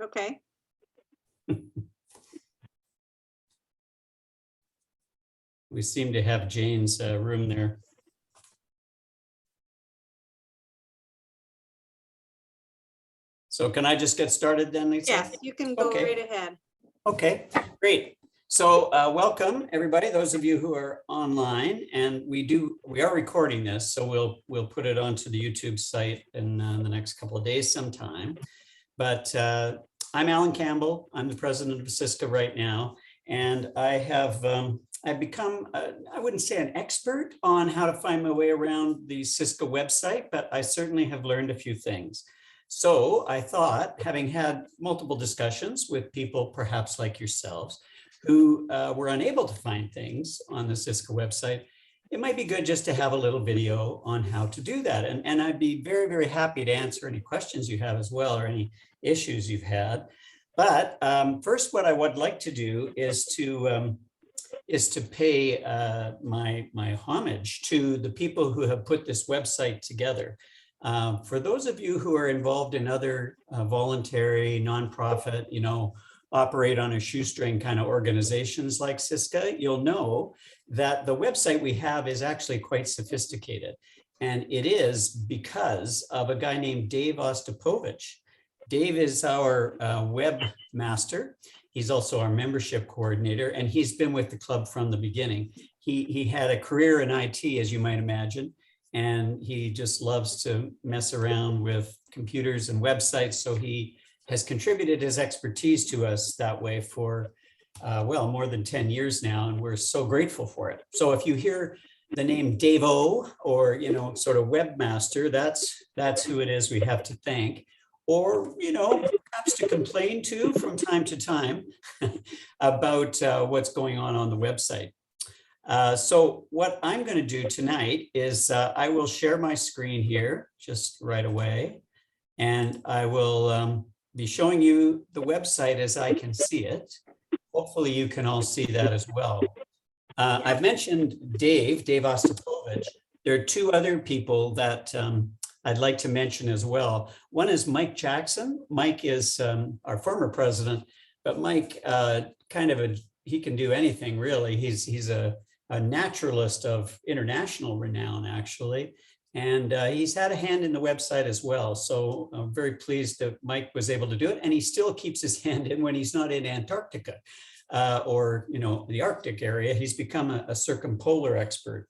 Okay. We seem to have Jane's room there. So can I just get started then, Lisa? Yes, you can go Okay. right ahead. Okay, great. So welcome everybody, those of you who are online, and we are recording this, so we'll put it onto the YouTube site in the next couple of days sometime. But I'm Alan Campbell. I'm the president of Siska right now, and I have I've become I wouldn't say an expert on how to find my way around the Siska website, but I certainly have learned a few things. So I thought, having had multiple discussions with people perhaps like yourselves who were unable to find things on the Siska website, it might be good just to have a little video on how to do that. And I'd be very, very happy to answer any questions you have as well, or any issues you've had. But first, what I would like to do is to pay my homage to the people who have put this website together. For those of you who are involved in other voluntary, nonprofit, operate on a shoestring kind of organizations like Siska, you'll know that the website we have is actually quite sophisticated. And it is because of a guy named Dave Ostapovich. Dave is our webmaster. He's also our membership coordinator, and he's been with the club from the beginning. He had a career in IT, as you might imagine, and he just loves to mess around with computers and websites. So he has contributed his expertise to us that way for, well, more than 10 years now, and we're so grateful for it. So if you hear the name Dave-O, or, sort of webmaster, that's who it is we have to thank. Or, perhaps to complain to from time to time about what's going on the website. So what I'm going to do tonight is I will share my screen here just right away, and I will be showing you the website as I can see it. Hopefully you can all see that as well. I've mentioned Dave Ostapovich. There are two other people that I'd like to mention as well. One is Mike Jackson. Mike is our former president, but Mike he can do anything really. He's a naturalist of international renown, actually. And he's had a hand in the website as well. So I'm very pleased that Mike was able to do it. And he still keeps his hand in when he's not in Antarctica or, the Arctic area. He's become a circumpolar expert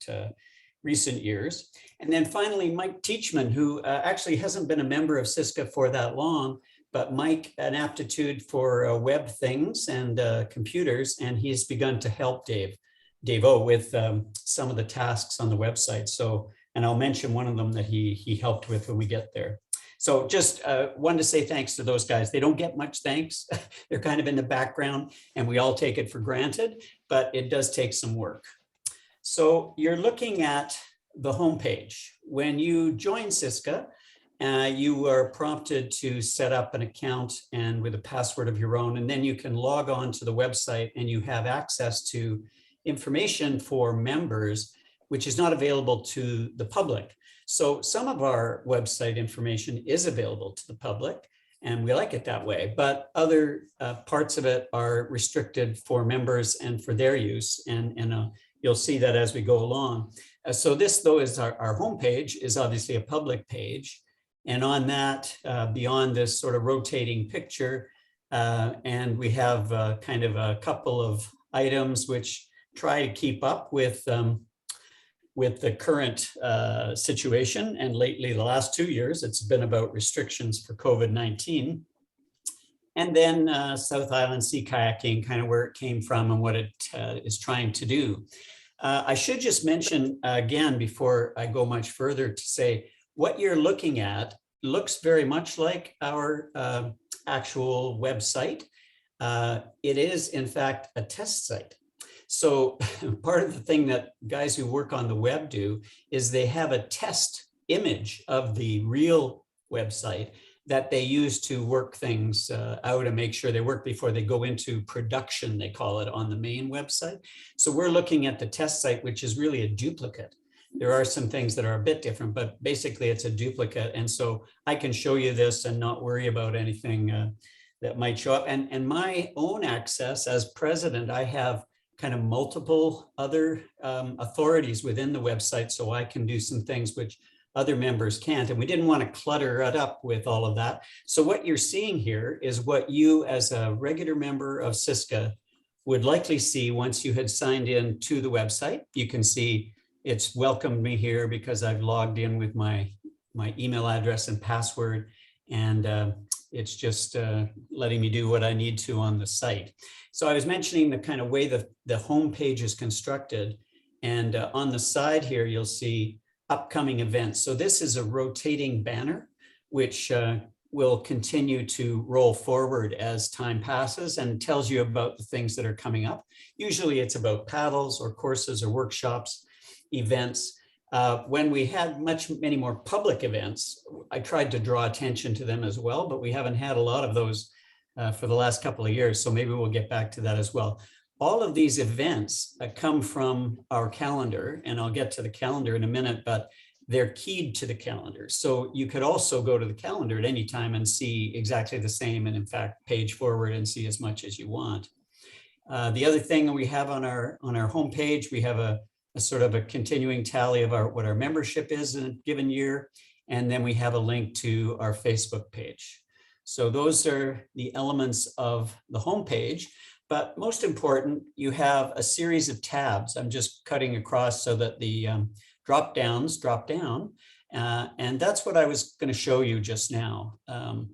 recent years. And then finally, Mike Teachman, who actually hasn't been a member of Siska for that long, but Mike, an aptitude for web things and computers, and he's begun to help Dave-O with some of the tasks on the website. So, and I'll mention one of them that he helped with when we get there. So just wanted to say thanks to those guys. They don't get much thanks. They're kind of in the background and we all take it for granted, but it does take some work. So you're looking at the homepage. When you join Siska, you are prompted to set up an account and with a password of your own, and then you can log on to the website and you have access to information for members, which is not available to the public. So some of our website information is available to the public, and we like it that way, but other parts of it are restricted for members and for their use. And you'll see that as we go along. So this, though, is our homepage is obviously a public page. And on that, beyond this sort of rotating picture, and we have kind of a couple of items which try to keep up with the current situation. And lately, the last 2 years, it's been about restrictions for COVID-19. And then South Island Sea Kayaking, kind of where it came from and what it is trying to do. I should just mention again, before I go much further, to say what you're looking at looks very much like our actual website. It is, in fact, a test site. So part of the thing that guys who work on the web do is they have a test image of the real website that they use to work things out and make sure they work before they go into production, they call it, on the main website. So we're looking at the test site, which is really a duplicate. There are some things that are a bit different, but basically it's a duplicate. And so I can show you this and not worry about anything that might show up. And my own access as president, I have kind of multiple other authorities within the website, so I can do some things which other members can't. And we didn't want to clutter it up with all of that. So what you're seeing here is what you as a regular member of Siska would likely see once you had signed in to the website. You can see it's welcomed me here because I've logged in with my email address and password, and it's just letting me do what I need to on the site. So I was mentioning the kind of way the home page is constructed, and on the side here, you'll see upcoming events. So this is a rotating banner, which will continue to roll forward as time passes and tells you about the things that are coming up. Usually it's about paddles or courses or workshops, events. When we had many more public events, I tried to draw attention to them as well, but we haven't had a lot of those for the last couple of years. So maybe we'll get back to that as well. All of these events come from our calendar, and I'll get to the calendar in a minute, but they're keyed to the calendar. So you could also go to the calendar at any time and see exactly the same, and in fact, page forward and see as much as you want. The other thing we have on our homepage, we have a sort of a continuing tally of what our membership is in a given year. And then we have a link to our Facebook page. So those are the elements of the homepage. But most important, you have a series of tabs. I'm just cutting across so that the drop downs drop down. And that's what I was going to show you just now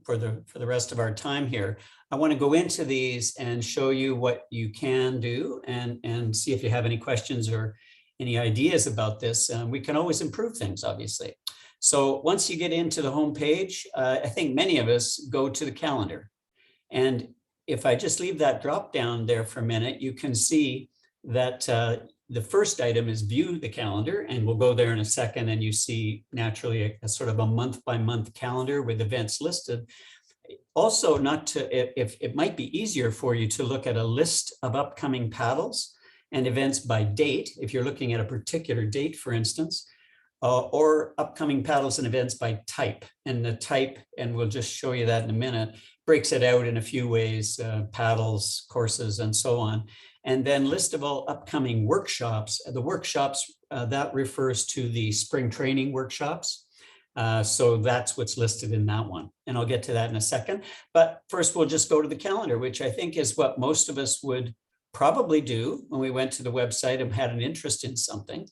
for the rest of our time here. I want to go into these and show you what you can do and see if you have any questions or any ideas about this. We can always improve things, obviously. So once you get into the home page, I think many of us go to the calendar. And if I just leave that drop down there for a minute, you can see that the first item is view the calendar, and we'll go there in a second, and you see naturally a sort of a month-by-month calendar with events listed. Also, if it might be easier for you to look at a list of upcoming paddles and events by date, if you're looking at a particular date, for instance, or upcoming paddles and events by type. And the type, and we'll just show you that in a minute, breaks it out in a few ways, paddles, courses, and so on. And then list of all upcoming workshops. The workshops, that refers to the spring training workshops. So that's what's listed in that one. And I'll get to that in a second. But first, we'll just go to the calendar, which I think is what most of us would probably do when we went to the website and had an interest in something.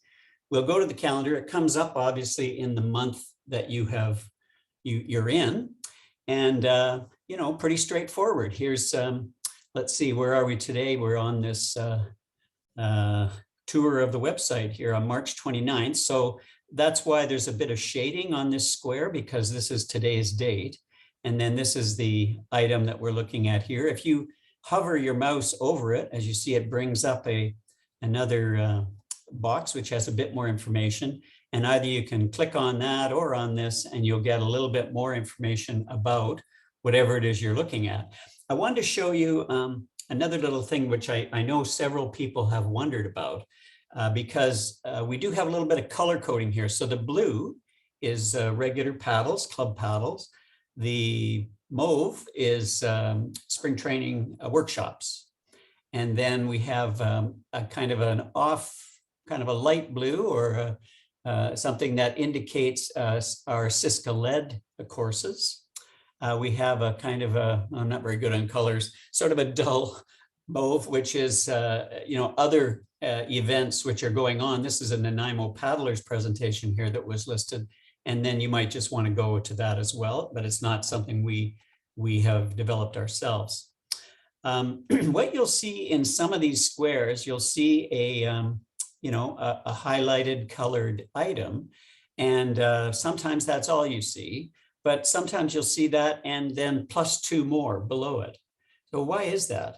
We'll go to the calendar. It comes up obviously in the month that you're in, and pretty straightforward. Here's let's see, where are we today? We're on this tour of the website here on March 29th. So that's why there's a bit of shading on this square, because this is today's date, and then this is the item that we're looking at here. If you hover your mouse over it, as you see, it brings up another box which has a bit more information, and either you can click on that or on this, and you'll get a little bit more information about whatever it is you're looking at. I wanted to show you another little thing which I know several people have wondered about, because we do have a little bit of color coding here. So the blue is regular paddles, club paddles. The mauve is spring training workshops. And then we have a kind of a light blue, or something that indicates our Siska-led courses. We have a kind of I'm not very good on colors, sort of a dull mauve, which is, other events which are going on. This is a Nanaimo Paddlers presentation here that was listed. And then you might just want to go to that as well, but it's not something we have developed ourselves. What you'll see in some of these squares, you'll see a highlighted colored item. And sometimes that's all you see, but sometimes you'll see that and then +2 more below it. So why is that?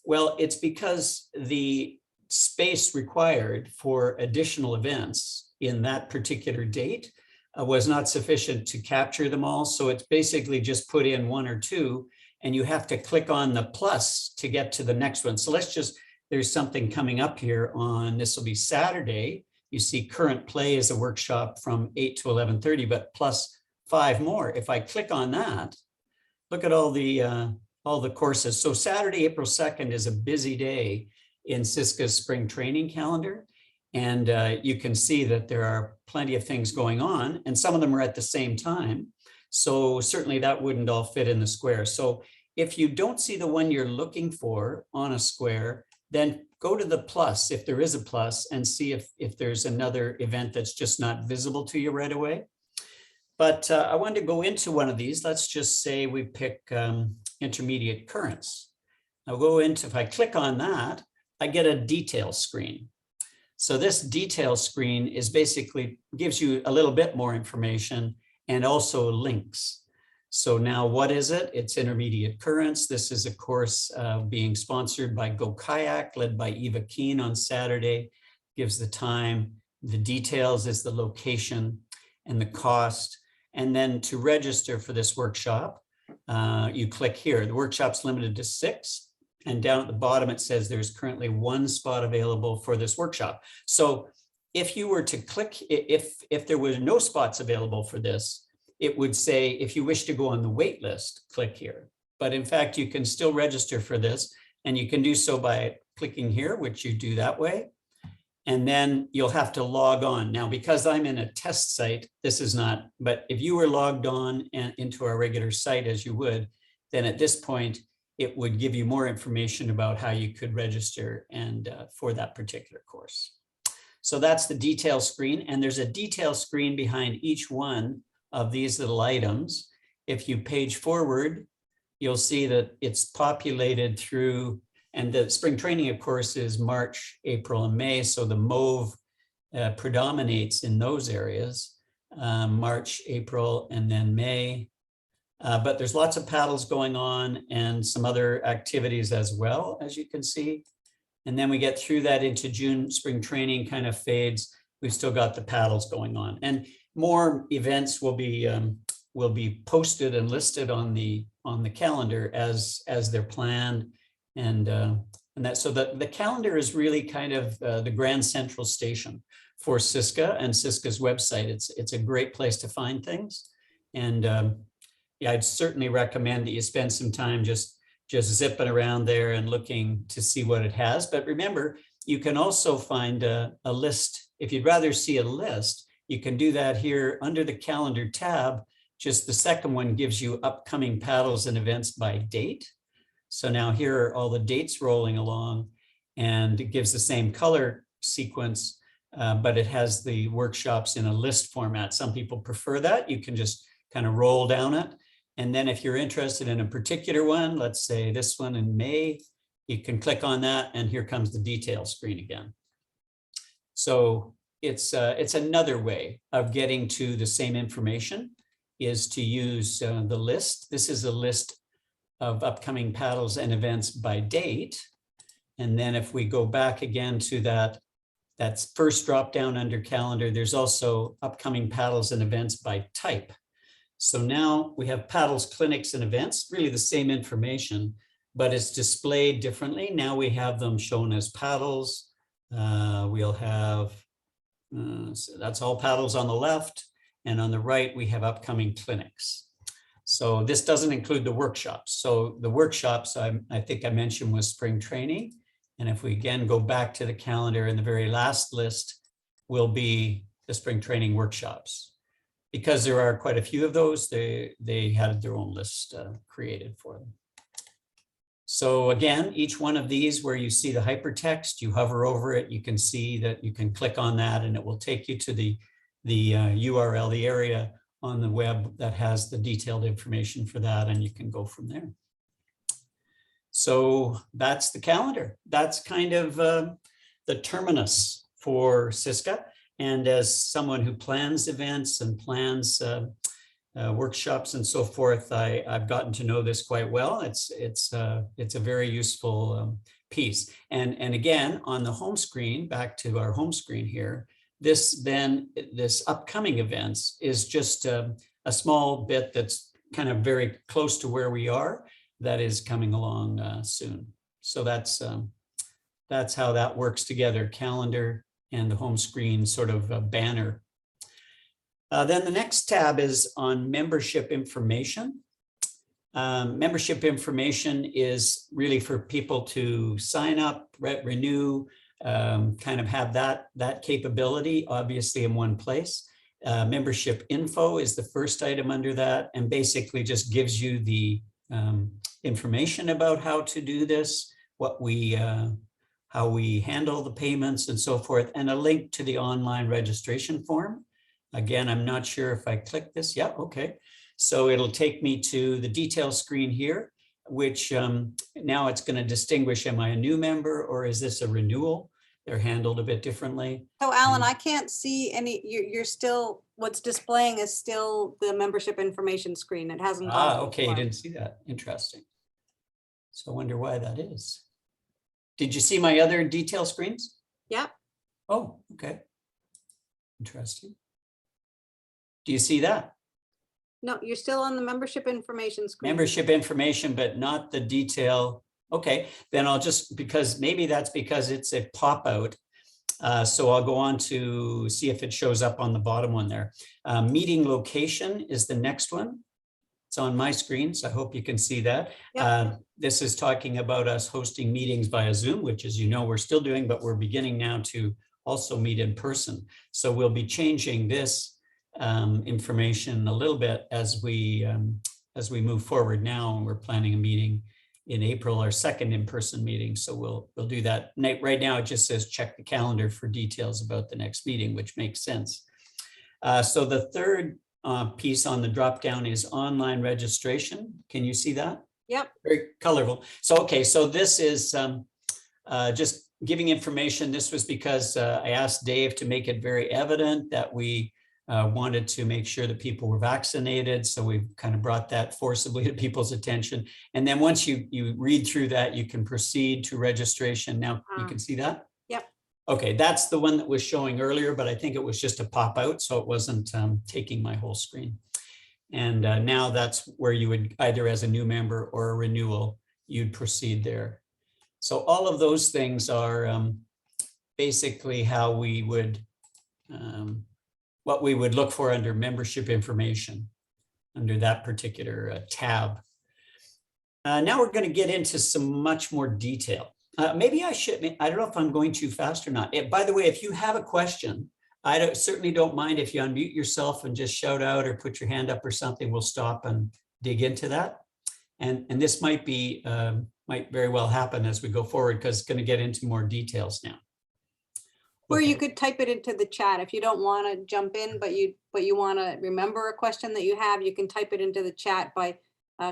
Well, it's because the space required for additional events in that particular date was not sufficient to capture them all. So it's basically just put in 1 or 2, and you have to click on the plus to get to the next one. So there's something coming up here on, this will be Saturday. You see current play is a workshop from 8 to 11:30, but +5 more. If I click on that, look at all the all the courses. So Saturday, April 2nd is a busy day in Siska's spring training calendar. And you can see that there are plenty of things going on, and some of them are at the same time. So certainly that wouldn't all fit in the square. So if you don't see the one you're looking for on a square, then go to the plus, if there is a plus, and see if there's another event that's just not visible to you right away. But I wanted to go into one of these. Let's just say we pick intermediate currents. I'll go into, if I click on that, I get a detail screen. So this detail screen is basically gives you a little bit more information and also links. So now what is it? It's intermediate currents. This is a course being sponsored by Go Kayak, led by Eva Keen on Saturday. Gives the time, the details is the location and the cost. And then to register for this workshop, you click here. The workshop's limited to 6. And down at the bottom, it says there's currently 1 spot available for this workshop. So if you were to click, if there were no spots available for this, it would say, if you wish to go on the wait list, click here. But in fact, you can still register for this, and you can do so by clicking here, which you do that way. And then you'll have to log on. Now, because I'm in a test site, this is not, but if you were logged on and into our regular site as you would, then at this point, it would give you more information about how you could register and for that particular course. So that's the detail screen, and there's a detail screen behind each one of these little items. If you page forward, you'll see that it's populated through, and the spring training, of course, is March, April, and May. So the mauve predominates in those areas, March, April, and then May. But there's lots of paddles going on and some other activities as well, as you can see. And then we get through that into June, spring training kind of fades. We've still got the paddles going on, and more events will be posted and listed on the calendar as they're planned. And that, so the calendar is really kind of the grand central station for Siska and Siska's website. It's a great place to find things. And yeah, I'd certainly recommend that you spend some time just zipping around there and looking to see what it has. But remember, you can also find a list. If you'd rather see a list, you can do that here under the calendar tab. Just the second one gives you upcoming paddles and events by date. So now here are all the dates rolling along, and it gives the same color sequence, but it has the workshops in a list format. Some people prefer that. You can just kind of roll down it. And then if you're interested in a particular one, let's say this one in May, you can click on that, and here comes the detail screen again. So it's another way of getting to the same information, is to use the list. This is a list of upcoming paddles and events by date. And then if we go back again to that's first drop down under calendar, there's also upcoming paddles and events by type. So now we have paddles, clinics, and events, really the same information, but it's displayed differently. Now we have them shown as paddles. We'll have, so that's all paddles on the left, and on the right, we have upcoming clinics. So this doesn't include the workshops. So the workshops, I think I mentioned, was spring training. And if we again go back to the calendar, in the very last list will be the spring training workshops. Because there are quite a few of those, they had their own list created for them. So again, each one of these where you see the hypertext, you hover over it, you can see that you can click on that, and it will take you to the URL, the area on the web that has the detailed information for that, and you can go from there. So that's the calendar. That's kind of the terminus for Siska. And as someone who plans events and plans workshops and so forth, I've gotten to know this quite well. It's a very useful piece. And again, on the home screen, back to our home screen here, this upcoming events is just a small bit that's kind of very close to where we are, that is coming along soon. So that's how that works together, calendar and the home screen sort of banner. Then the next tab is on membership information. Membership information is really for people to sign up, renew, kind of have that capability, obviously in one place. Membership info is the first item under that, and basically just gives you the information about how to do this, how we handle the payments and so forth, and a link to the online registration form. Again, I'm not sure if I click this. Yeah, okay. So it'll take me to the detail screen here, which now it's going to distinguish, am I a new member or is this a renewal? They're handled a bit differently. So Alan, I can't see any, you're still, what's displaying is still the membership information screen. It hasn't gone. Okay, you didn't see that. Interesting. So I wonder why that is. Did you see my other detail screens? Yeah. Oh, okay. Interesting. Do you see that? No, you're still on the membership information screen. Membership information, but not the detail. Okay, then I'll just, maybe that's because it's a pop out. So I'll go on to see if it shows up on the bottom one there. Meeting location is the next one. It's on my screen, so I hope you can see that. Yep. This is talking about us hosting meetings via Zoom, which, as you know, we're still doing, but we're beginning now to also meet in person. So we'll be changing this information a little bit as we move forward now, and we're planning a meeting in April, our second in-person meeting. So we'll do that. Right now it just says check the calendar for details about the next meeting, which makes sense. So the third piece on the drop down is online registration. Can you see that? Yep. Very colorful. So okay, so this is just giving information. This was because I asked Dave to make it very evident that we wanted to make sure that people were vaccinated. So we kind of brought that forcibly to people's attention. And then once you read through that, you can proceed to registration. Now you can see that? Yep. Okay, that's the one that was showing earlier, but I think it was just a pop out. So it wasn't taking my whole screen. And now that's where you would either as a new member or a renewal, you'd proceed there. So all of those things are basically how we would what we would look for under membership information under that particular tab. Now we're going to get into some much more detail. Maybe I don't know if I'm going too fast or not. By the way, if you have a question, I certainly don't mind if you unmute yourself and just shout out or put your hand up or something. We'll stop and dig into that. And this might very well happen as we go forward, because it's going to get into more details now. Or you could type it into the chat if you don't want to jump in, but you want to remember a question that you have. You can type it into the chat by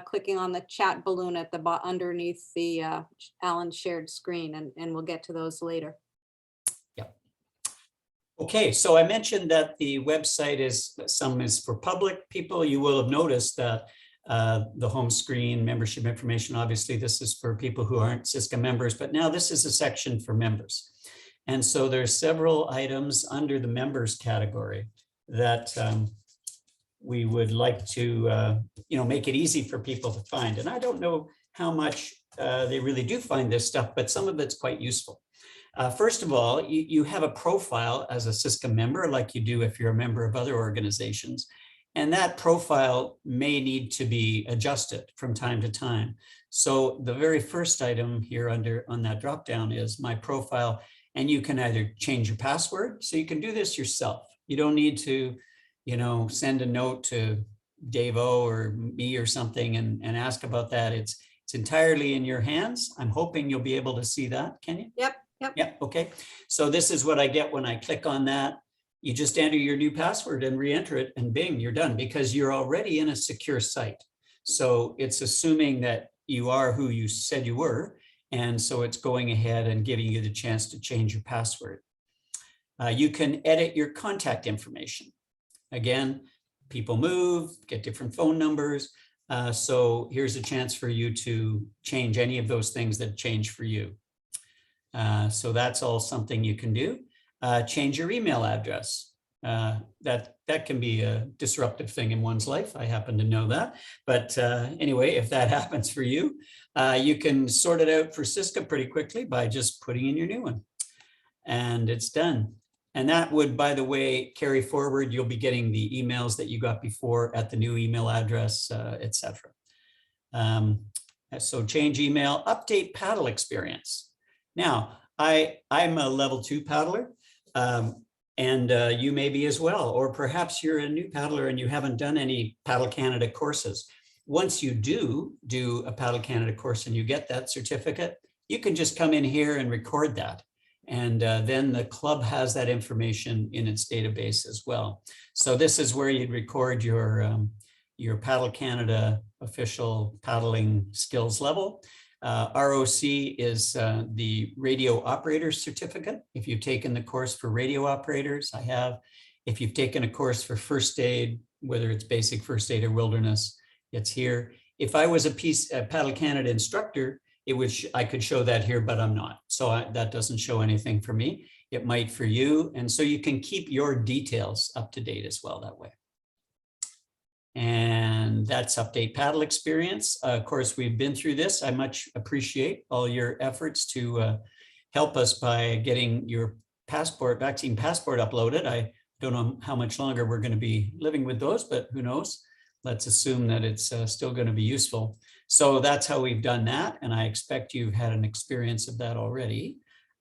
clicking on the chat balloon at the underneath the Alan shared screen, and we'll get to those later. Yeah. Okay, so I mentioned that the website is for public people. You will have noticed that the home screen membership information. Obviously, this is for people who aren't Siska members, but now this is a section for members. And so there's several items under the members category that we would like to, make it easy for people to find. And I don't know how much they really do find this stuff, but some of it's quite useful. First of all, you have a profile as a Siska member, like you do if you're a member of other organizations. And that profile may need to be adjusted from time to time. So the very first item here on that dropdown is my profile. And you can either change your password. So you can do this yourself. You don't need to, send a note to Dave-O or me or something and ask about that. It's entirely in your hands. I'm hoping you'll be able to see that. Can you? Yep. Okay. So this is what I get when I click on that. You just enter your new password and re-enter it, and bing, you're done, because you're already in a secure site. So it's assuming that you are who you said you were. And so it's going ahead and giving you the chance to change your password. You can edit your contact information. Again, people move, get different phone numbers. So here's a chance for you to change any of those things that change for you. So that's all something you can do. Change your email address. That can be a disruptive thing in one's life. I happen to know that. But anyway, if that happens for you, you can sort it out for Siska pretty quickly by just putting in your new one. And it's done. And that would, by the way, carry forward. You'll be getting the emails that you got before at the new email address, etc. So change email, update paddle experience. Now, I'm a level 2 paddler, and you may be as well, or perhaps you're a new paddler and you haven't done any Paddle Canada courses. Once you do a Paddle Canada course and you get that certificate, you can just come in here and record that. And then the club has that information in its database as well. So this is where you'd record your Paddle Canada official paddling skills level. ROC is the radio operator certificate. If you've taken the course for radio operators, I have. If you've taken a course for first aid, whether it's basic first aid or wilderness, it's here. If I was a Paddle Canada instructor, I could show that here, but I'm not. So that doesn't show anything for me. It might for you. And so you can keep your details up to date as well that way. And that's update paddle experience. Of course, we've been through this. I much appreciate all your efforts to help us by getting your vaccine passport uploaded. I don't know how much longer we're going to be living with those, but who knows? Let's assume that it's still going to be useful. So that's how we've done that. And I expect you've had an experience of that already.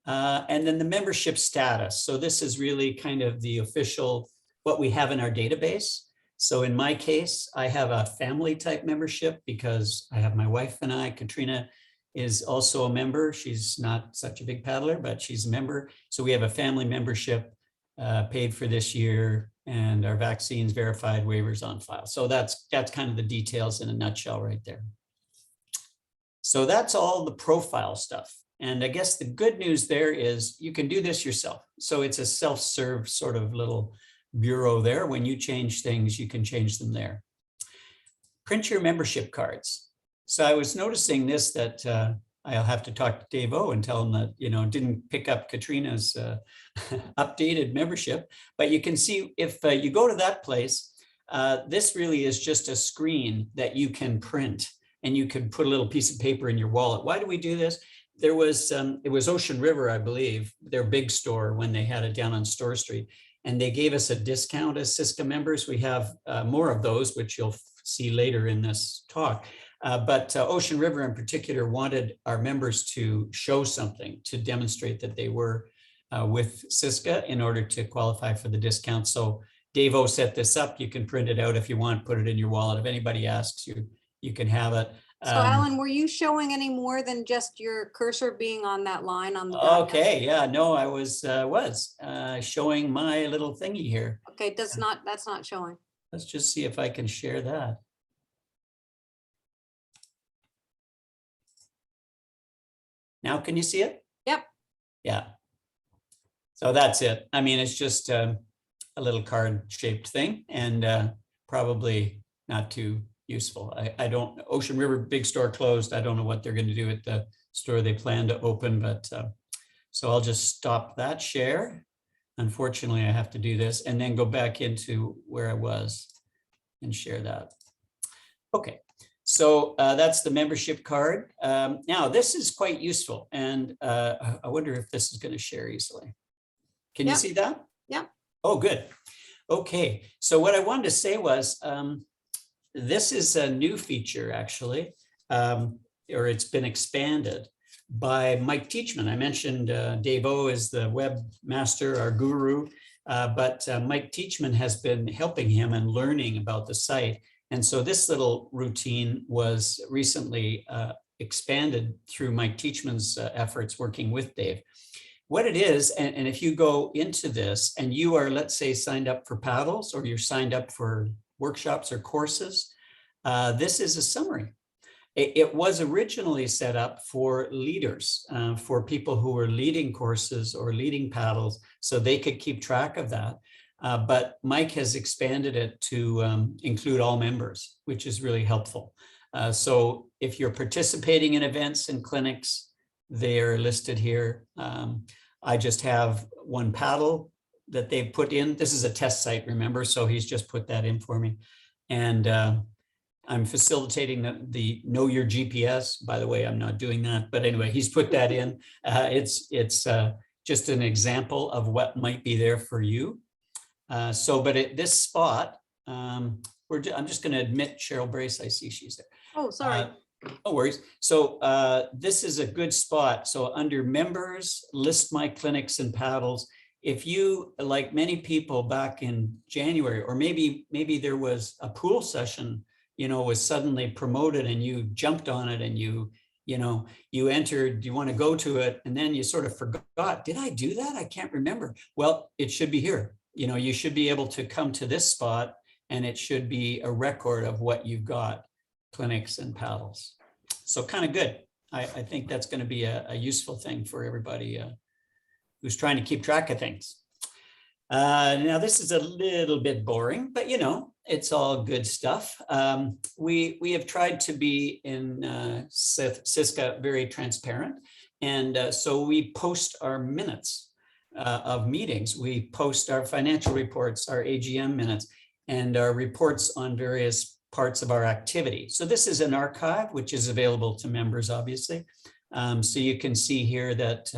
And then the membership status. So this is really kind of the official, what we have in our database. So in my case, I have a family type membership because I have my wife and I. Katrina is also a member. She's not such a big paddler, but she's a member. So we have a family membership paid for this year, and our vaccines verified, waivers on file. So that's kind of the details in a nutshell right there. So that's all the profile stuff. And I guess the good news there is you can do this yourself. So it's a self-serve sort of little bureau there. When you change things, you can change them there. Print your membership cards. So I was noticing this, that I'll have to talk to Dave O and tell him that, didn't pick up Katrina's updated membership, but you can see if you go to that place, this really is just a screen that you can print, and you can put a little piece of paper in your wallet. Why do we do this? There was, it was Ocean River, I believe, their big store when they had it down on Store Street. And they gave us a discount as Siska members. We have more of those, which you'll see later in this talk. But Ocean River in particular wanted our members to show something to demonstrate that they were with Siska in order to qualify for the discount. So Dave O set this up. You can print it out if you want, put it in your wallet. If anybody asks you, you can have it. So Alan, were you showing any more than just your cursor being on that line on the diagram? Okay, yeah, no, I was showing my little thingy here. Okay, that's not showing. Let's just see if I can share that. Now, can you see it? Yep. Yeah. So that's it. I mean, it's just a little card shaped thing, and probably not too useful. I don't, Ocean River big store closed. I don't know what they're going to do at the store they plan to open, but so I'll just stop that share. Unfortunately, I have to do this and then go back into where I was and share that. Okay, so that's the membership card. Now this is quite useful, and I wonder if this is going to share easily. Can you see that? Yeah. Oh, good. Okay, so what I wanted to say was, this is a new feature, actually, or it's been expanded by Mike Teachman. I mentioned Dave O is the webmaster, our guru, but Mike Teachman has been helping him and learning about the site. And so this little routine was recently expanded through Mike Teachman's efforts working with Dave. What it is, and if you go into this and you are, let's say, signed up for paddles, or you're signed up for workshops or courses, this is a summary. It was originally set up for leaders, for people who were leading courses or leading paddles, so they could keep track of that. But Mike has expanded it to include all members, which is really helpful. So if you're participating in events and clinics, they are listed here. I just have one paddle that they've put in. This is a test site, remember? So he's just put that in for me. And I'm facilitating the Know Your GPS. By the way, I'm not doing that, but anyway, he's put that in. It's just an example of what might be there for you. But at this spot, I'm just going to admit Cheryl Brace. I see she's there. Oh, sorry. No worries. So this is a good spot. So under members, list my clinics and paddles. If you, like many people back in January, or maybe there was a pool session, was suddenly promoted and you jumped on it and you entered, you want to go to it, and then you sort of forgot, did I do that? I can't remember. Well, it should be here. You should be able to come to this spot and it should be a record of what you've got, clinics and paddles. So kind of good. I think that's going to be a useful thing for everybody who's trying to keep track of things. Now, this is a little bit boring, but it's all good stuff. We have tried to be in Siska very transparent. And so we post our minutes of meetings. We post our financial reports, our AGM minutes, and our reports on various parts of our activity. So this is an archive, which is available to members, obviously. So you can see here that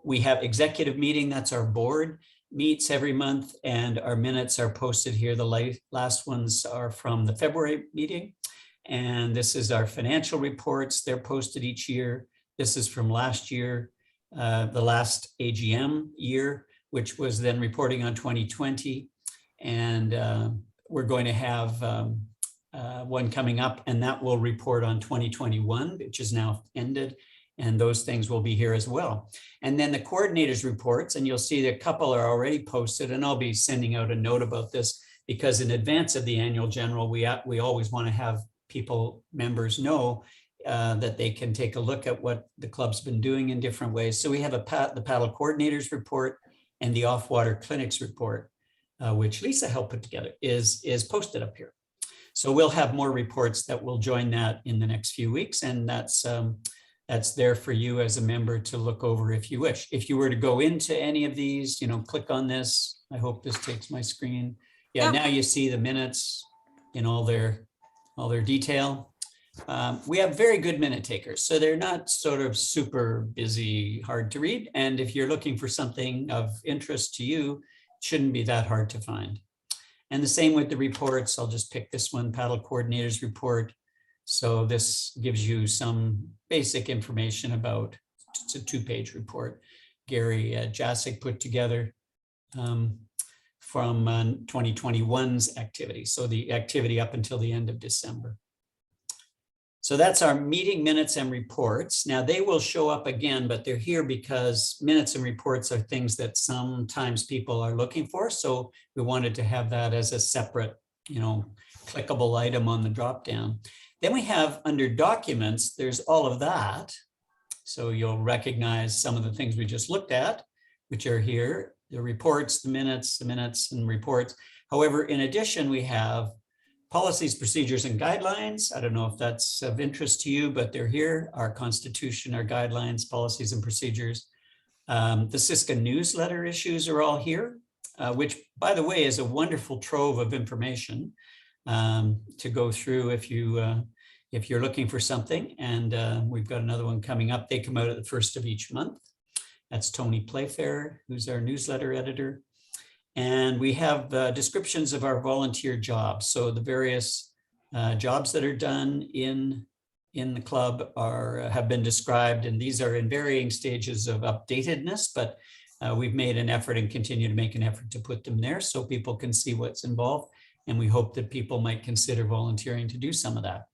we have executive meeting, that's our board, meets every month, and our minutes are posted here. The last ones are from the February meeting. And this is our financial reports. They're posted each year. This is from last year, the last AGM year, which was then reporting on 2020. And we're going to have one coming up, and that will report on 2021, which is now ended. And those things will be here as well. And then the coordinators reports, and you'll see that a couple are already posted, and I'll be sending out a note about this because in advance of the annual general, we always want to have members know that they can take a look at what the club's been doing in different ways. So we have the paddle coordinators report and the off-water clinics report, which Lisa helped put together, is posted up here. So we'll have more reports that will join that in the next few weeks, and that's there for you as a member to look over if you wish. If you were to go into any of these, click on this. I hope this takes my screen. Yeah, now you see the minutes in all their detail. We have very good minute takers, so they're not sort of super busy, hard to read. And if you're looking for something of interest to you, it shouldn't be that hard to find. And the same with the reports. I'll just pick this one, paddle coordinators report. So this gives you some basic information about, it's a 2-page report Gary Jasic put together from 2021's activity. So the activity up until the end of December. So that's our meeting minutes and reports. Now they will show up again, but they're here because minutes and reports are things that sometimes people are looking for. So we wanted to have that as a separate, clickable item on the dropdown. Then we have under documents, there's all of that. So you'll recognize some of the things we just looked at, which are here, the reports, the minutes and reports. However, in addition, we have policies, procedures, and guidelines. I don't know if that's of interest to you, but they're here. Our constitution, our guidelines, policies, and procedures. The Siska newsletter issues are all here, which, by the way, is a wonderful trove of information to go through if you're looking for something. And we've got another one coming up. They come out at the first of each month. That's Tony Playfair, who's our newsletter editor. And we have descriptions of our volunteer jobs. So the various jobs that are done in the club have been described, and these are in varying stages of updatedness, but we've made an effort and continue to make an effort to put them there so people can see what's involved. And we hope that people might consider volunteering to do some of that.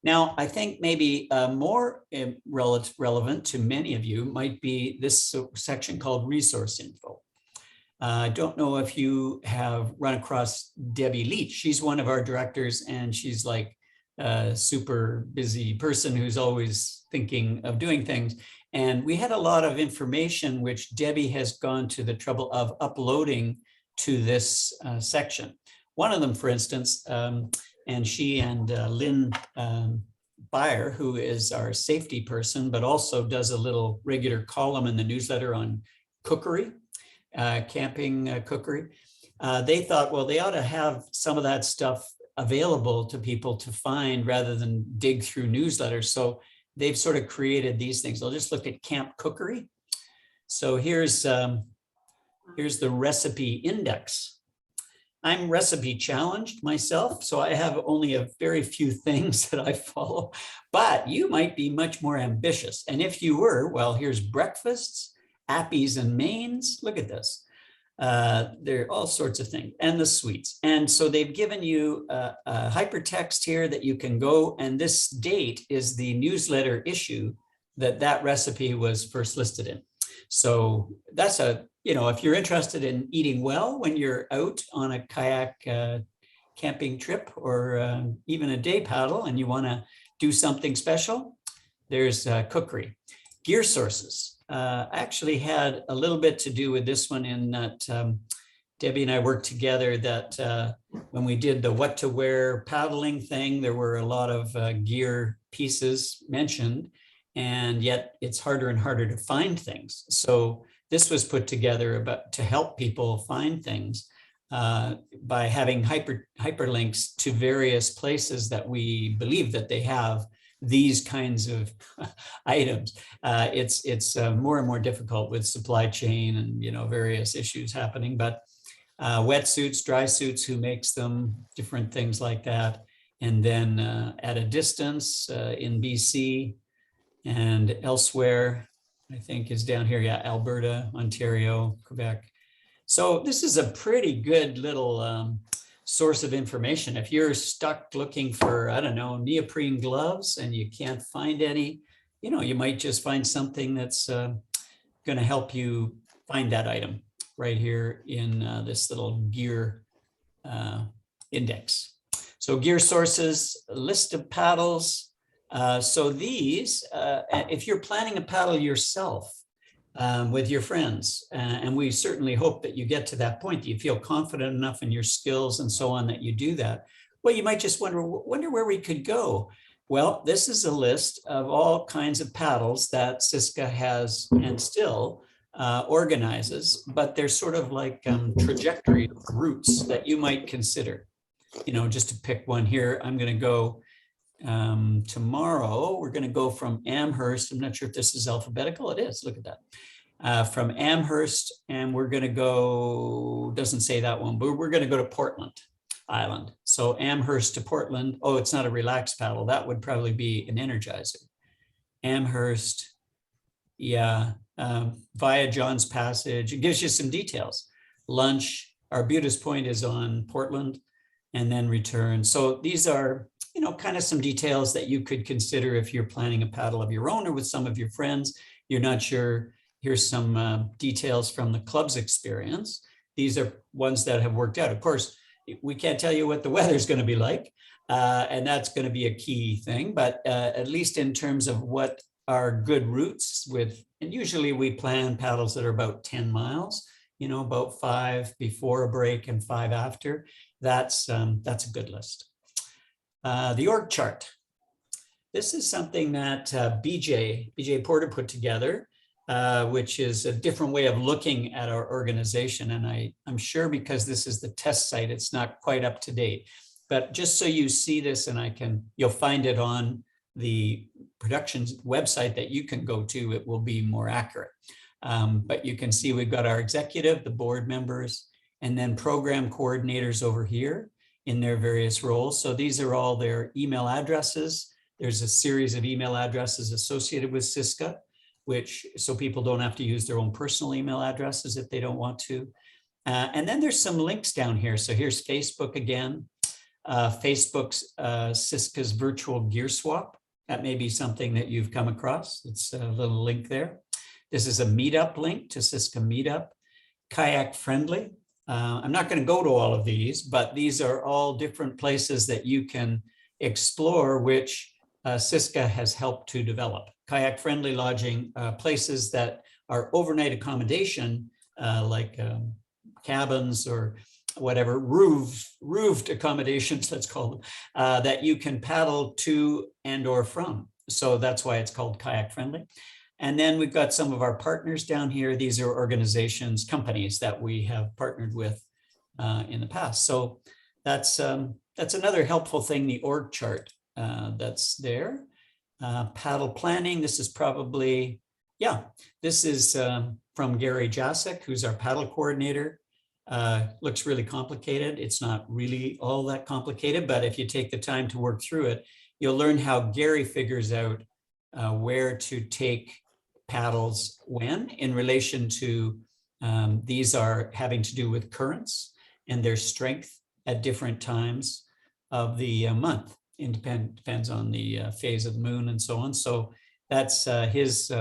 Now, I think maybe more relevant to many of you might be this section called resource info. I don't know if you have run across Debbie Leach. She's one of our directors, and she's like a super busy person who's always thinking of doing things. And we had a lot of information which Debbie has gone to the trouble of uploading to this section. One of them, for instance, and she and Lynn Beyer, who is our safety person, but also does a little regular column in the newsletter on cookery, camping cookery. They thought, well, they ought to have some of that stuff available to people to find rather than dig through newsletters. So they've sort of created these things. I'll just look at camp cookery. So here's the recipe index. I'm recipe challenged myself, so I have only a very few things that I follow, but you might be much more ambitious. And if you were, well, here's breakfasts, appies and mains. Look at this. There are all sorts of things, and the sweets. And so they've given you a hypertext here that you can go, and this date is the newsletter issue that recipe was first listed in. So that's if you're interested in eating well when you're out on a kayak camping trip or even a day paddle and you want to do something special, there's cookery. Gear sources. I actually had a little bit to do with this one in that Debbie and I worked together that when we did the what to wear paddling thing, there were a lot of gear pieces mentioned, and yet it's harder and harder to find things. So this was put together to help people find things by having hyperlinks to various places that we believe that they have these kinds of items. It's more and more difficult with supply chain and various issues happening, but wetsuits, dry suits, who makes them, different things like that. And then at a distance in BC and elsewhere, I think is down here, yeah, Alberta, Ontario, Quebec. So this is a pretty good little source of information. If you're stuck looking for, I don't know, neoprene gloves and you can't find any, you might just find something that's going to help you find that item right here in this little gear index. So gear sources, a list of paddles. So these, if you're planning a paddle yourself with your friends, and we certainly hope that you get to that point, you feel confident enough in your skills and so on that you do that. Well, you might just wonder where we could go. Well, this is a list of all kinds of paddles that Siska has and still organizes, but they're sort of like trajectory routes that you might consider. Just to pick one here, I'm going to go tomorrow. We're going to go from Amherst. I'm not sure if this is alphabetical. It is. Look at that. From Amherst, and we're going to go, doesn't say that one, but we're going to go to Portland Island. So Amherst to Portland. Oh, it's not a relaxed paddle. That would probably be an energizer. Amherst, yeah, via John's Passage. It gives you some details. Lunch, Arbutus Point is on Portland, and then return. So these are kind of some details that you could consider if you're planning a paddle of your own or with some of your friends. You're not sure. Here's some details from the club's experience. These are ones that have worked out. Of course, we can't tell you what the weather's going to be like, and that's going to be a key thing. But at least in terms of what are good routes and usually we plan paddles that are about 10 miles, about 5 before a break and 5 after. That's a good list. The org chart. This is something that BJ Porter put together, which is a different way of looking at our organization. And I'm sure because this is the test site, it's not quite up to date. But just so you see this, and you'll find it on the productions website that you can go to, it will be more accurate. But you can see we've got our executive, the board members, and then program coordinators over here in their various roles. So these are all their email addresses. There's a series of email addresses associated with Siska, so people don't have to use their own personal email addresses if they don't want to. And then there's some links down here. So here's Facebook again. Facebook's Siska's virtual gear swap. That may be something that you've come across. It's a little link there. This is a meetup link to Siska Meetup. Kayak Friendly. I'm not going to go to all of these, but these are all different places that you can explore, which Siska has helped to develop. Kayak Friendly lodging, places that are overnight accommodation, like cabins or whatever, roofed accommodations, let's call them, that you can paddle to and or from. So that's why it's called Kayak Friendly. And then we've got some of our partners down here. These are organizations, companies that we have partnered with in the past. So that's another helpful thing, the org chart that's there. Paddle planning, this is probably, yeah, this is from Gary Jasek, who's our paddle coordinator. Looks really complicated. It's not really all that complicated, but if you take the time to work through it, you'll learn how Gary figures out where to take paddles when in relation to these are having to do with currents and their strength at different times of the month. It depends on the phase of the moon and so on. So that's his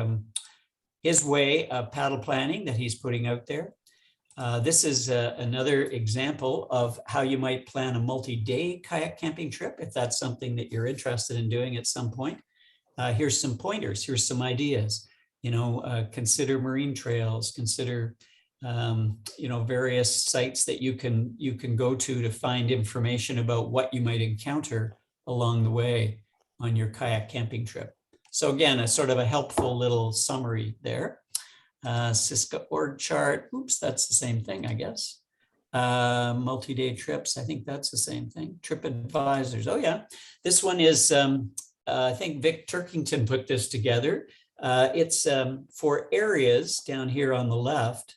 way of paddle planning that he's putting out there. This is another example of how you might plan a multi-day kayak camping trip, if that's something that you're interested in doing at some point. Here's some pointers, here's some ideas. Consider marine trails, consider various sites that you can go to find information about what you might encounter along the way on your kayak camping trip. So again, a sort of a helpful little summary there. Siska org chart. Oops, that's the same thing, I guess. Multi-day trips. I think that's the same thing. Trip advisors. Oh yeah, this one is. I think Vic Turkington put this together. It's for areas down here on the left.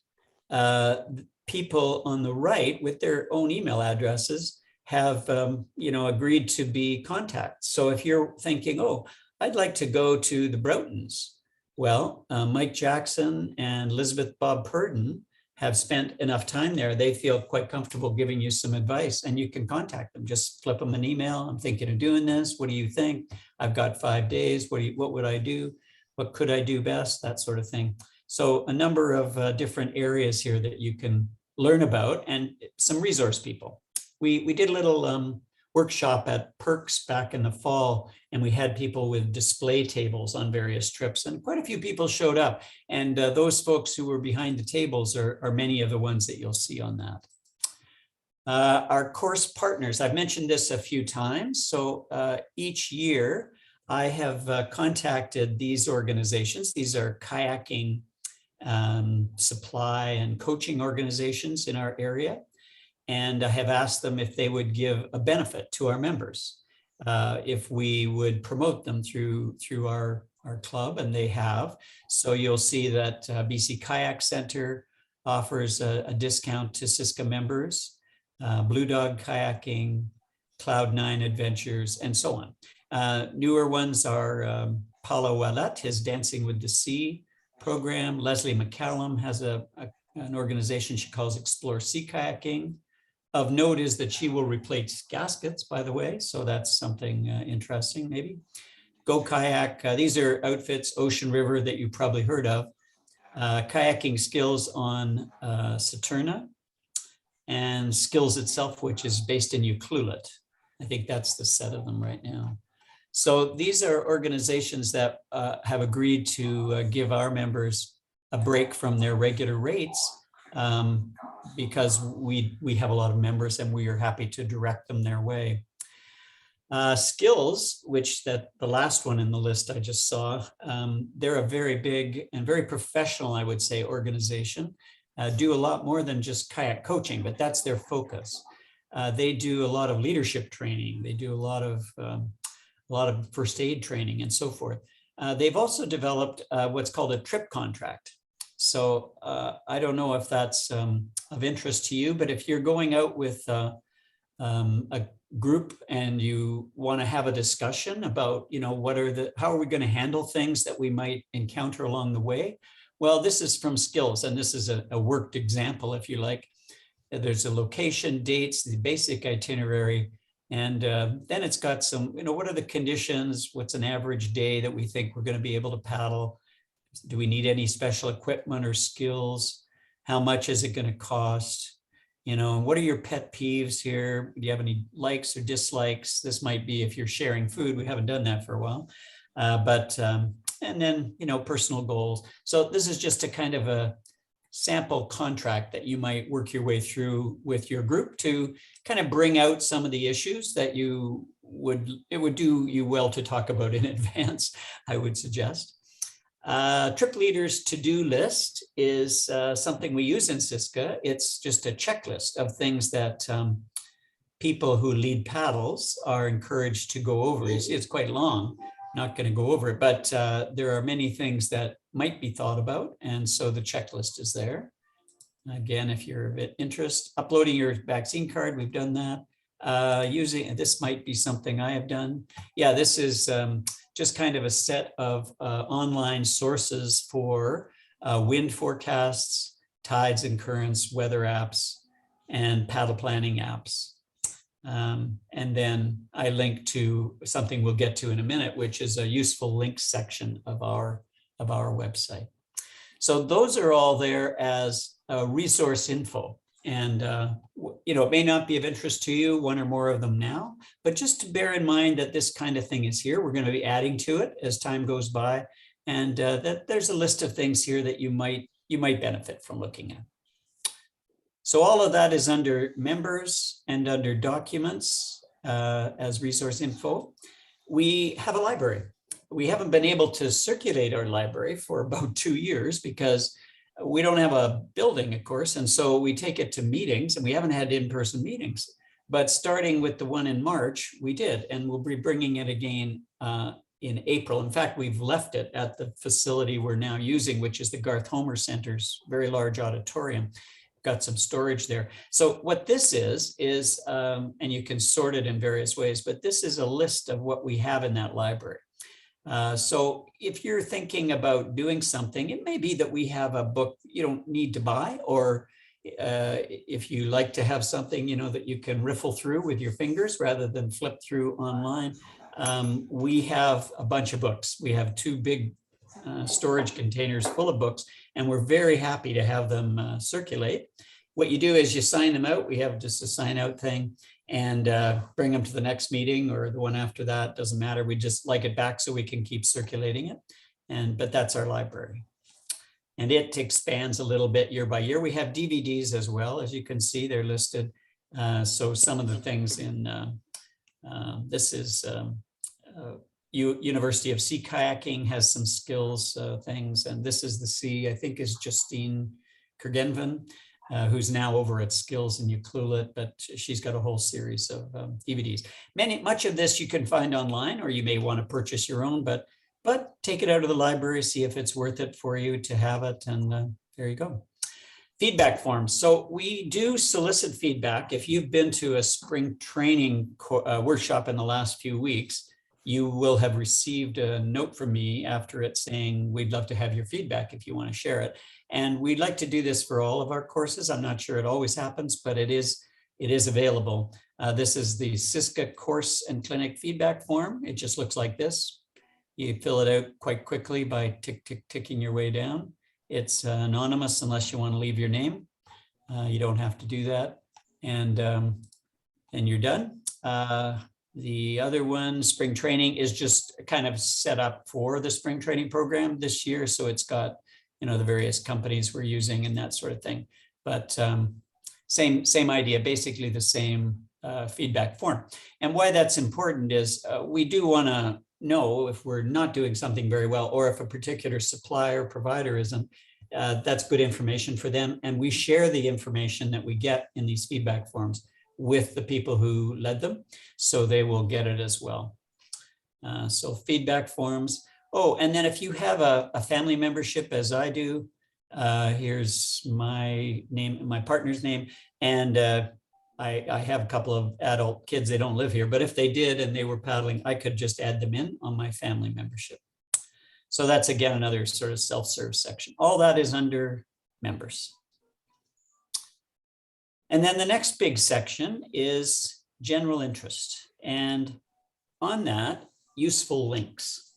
People on the right with their own email addresses have agreed to be contacts. So if you're thinking, oh, I'd like to go to the Broughtons. Well, Mike Jackson and Elizabeth Bob Purdon have spent enough time there. They feel quite comfortable giving you some advice, and you can contact them. Just flip them an email. I'm thinking of doing this. What do you think? I've got 5 days. What would I do? What could I do best? That sort of thing. So a number of different areas here that you can learn about, and some resource people. We did a little workshop at Perks back in the fall, and we had people with display tables on various trips, and quite a few people showed up. And those folks who were behind the tables are many of the ones that you'll see on that. Our course partners, I've mentioned this a few times. So each year I have contacted these organizations. These are kayaking supply and coaching organizations in our area. And I have asked them if they would give a benefit to our members, if we would promote them through our club, and they have. So you'll see that BC Kayak Center offers a discount to Siska members, Blue Dog Kayaking, Cloud9 Adventures, and so on. Newer ones are Paula Wallet, his Dancing with the Sea program. Leslie McCallum has an organization she calls Explore Sea Kayaking. Of note is that she will replace gaskets, by the way, so that's something interesting maybe. Go Kayak, these are outfits, Ocean River, that you probably heard of. Kayaking Skills on Saturna, and Skills itself, which is based in Ucluelet. I think that's the set of them right now. So these are organizations that have agreed to give our members a break from their regular rates, because we have a lot of members and we are happy to direct them their way. Skills, which the last one in the list I just saw, they're a very big and very professional, I would say, organization. Do a lot more than just kayak coaching, but that's their focus. They do a lot of leadership training. They do a lot of first aid training and so forth. They've also developed what's called a trip contract. So I don't know if that's of interest to you, but if you're going out with a group and you want to have a discussion about, how are we going to handle things that we might encounter along the way? Well, this is from Skills, and this is a worked example, if you like. There's a location, dates, the basic itinerary, and then it's got some, what are the conditions? What's an average day that we think we're going to be able to paddle? Do we need any special equipment or skills? How much is it going to cost? What are your pet peeves here? Do you have any likes or dislikes? This might be if you're sharing food. We haven't done that for a while. And then, personal goals. So this is just a kind of a sample contract that you might work your way through with your group to kind of bring out some of the issues that it would do you well to talk about in advance, I would suggest. Trip Leaders to-do list is something we use in Siska. It's just a checklist of things that people who lead paddles are encouraged to go over. You see, it's quite long, not going to go over it, but there are many things that might be thought about, and so the checklist is there. Again, if you're of interest, uploading your vaccine card, we've done that. Using, this might be something I have done. Yeah, this is just kind of a set of online sources for wind forecasts, tides and currents, weather apps, and paddle planning apps. And then I link to something we'll get to in a minute, which is a useful links section of our website. So those are all there as resource info. And, it may not be of interest to you, one or more of them now, but just to bear in mind that this kind of thing is here. We're going to be adding to it as time goes by. And that there's a list of things here that you might benefit from looking at. So all of that is under members and under documents as resource info. We have a library. We haven't been able to circulate our library for about 2 years because we don't have a building, of course. And so we take it to meetings, and we haven't had in-person meetings. But starting with the one in March, we did, and we'll be bringing it again in April. In fact, we've left it at the facility we're now using, which is the Garth Homer Center's very large auditorium. Got some storage there. So what this is, and you can sort it in various ways, but this is a list of what we have in that library. So if you're thinking about doing something, it may be that we have a book you don't need to buy, or if you like to have something, that you can riffle through with your fingers rather than flip through online. We have a bunch of books. We have 2 big storage containers full of books, and we're very happy to have them circulate. What you do is you sign them out. We have just a sign out thing, and bring them to the next meeting or the one after that. Doesn't matter. We just like it back so we can keep circulating it. But that's our library. And it expands a little bit year by year. We have DVDs as well. As you can see, they're listed. So some of the things in this is University of Sea Kayaking has some skills things. And this is the sea, I think, is Justine Kurgenvan, who's now over at Skills in Ucluelet, but she's got a whole series of DVDs. Much of this you can find online, or you may want to purchase your own, but take it out of the library, see if it's worth it for you to have it, and there you go. Feedback forms. So we do solicit feedback. If you've been to a spring training workshop in the last few weeks, you will have received a note from me after it saying, we'd love to have your feedback if you want to share it. And we'd like to do this for all of our courses. I'm not sure it always happens, but it is available. This is the Siska course and clinic feedback form. It just looks like this. You fill it out quite quickly by ticking your way down. It's anonymous unless you want to leave your name. You don't have to do that. And you're done. The other one, spring training, is just kind of set up for the spring training program this year. So it's got, the various companies we're using and that sort of thing. But same idea, basically the same feedback form. And why that's important is we do want to know if we're not doing something very well, or if a particular supplier provider isn't. That's good information for them. And we share the information that we get in these feedback forms with the people who led them, so they will get it as well. So feedback forms. Oh, and then if you have a family membership, as I do, here's my name, my partner's name, and I have a couple of adult kids. They don't live here, but if they did and they were paddling, I could just add them in on my family membership. So that's, again, another sort of self-serve section. All that is under members. And then the next big section is general interest. And on that, useful links.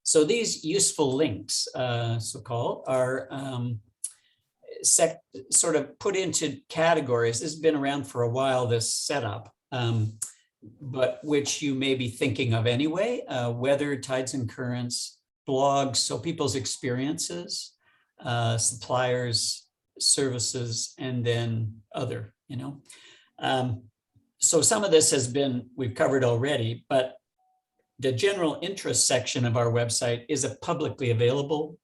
So these useful links, so-called, are sort of put into categories. This has been around for a while, this setup, but which you may be thinking of anyway. Weather, tides and currents, blogs, so people's experiences, suppliers, services, and then other, So some of this we've covered already, but the general interest section of our website is a publicly available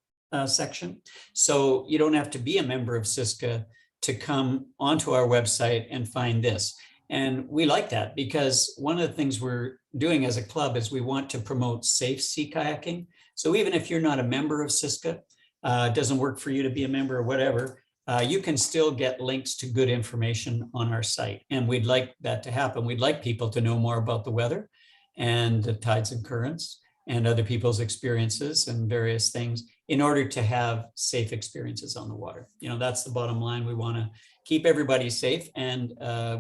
section. So you don't have to be a member of Siska to come onto our website and find this. And we like that because one of the things we're doing as a club is we want to promote safe sea kayaking. So even if you're not a member of Siska, it doesn't work for you to be a member or whatever, you can still get links to good information on our site. And we'd like that to happen. We'd like people to know more about the weather and the tides and currents and other people's experiences and various things in order to have safe experiences on the water. That's the bottom line. We want to keep everybody safe, and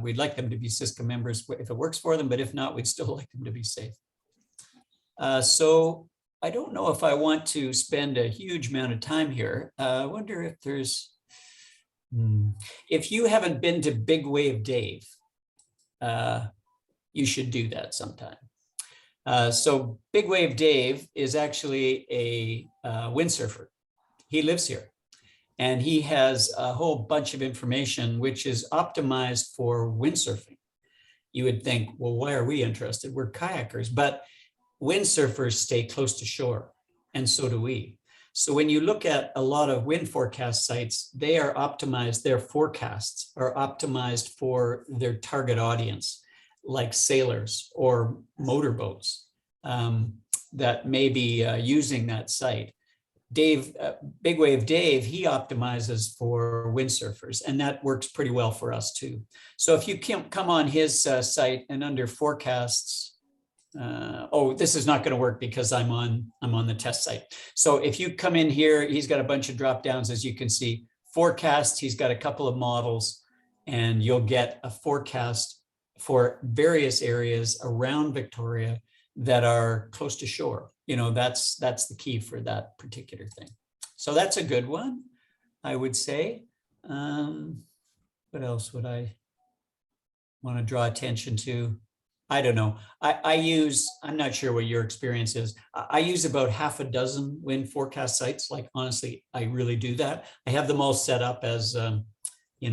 we'd like them to be Siska members if it works for them, but if not, we'd still like them to be safe. So I don't know if I want to spend a huge amount of time here. I wonder if there's, if you haven't been to Big Wave Dave, you should do that sometime. So Big Wave Dave is actually a windsurfer. He lives here, and he has a whole bunch of information which is optimized for windsurfing. You would think, well, why are we interested? We're kayakers, but windsurfers stay close to shore, and so do we. So when you look at a lot of wind forecast sites, they are optimized, their forecasts are optimized for their target audience, like sailors or motorboats that may be using that site. Dave, Big Wave Dave, he optimizes for windsurfers, and that works pretty well for us too. So if you come on his site and under forecasts, oh, this is not going to work because I'm on the test site. So if you come in here, he's got a bunch of drop downs, as you can see. Forecasts, he's got a couple of models, and you'll get a forecast for various areas around Victoria that are close to shore. That's the key for that particular thing. So that's a good one, I would say. What else would I want to draw attention to? I don't know. I'm not sure what your experience is. I use about half a dozen wind forecast sites. Like, honestly, I really do that. I have them all set up as,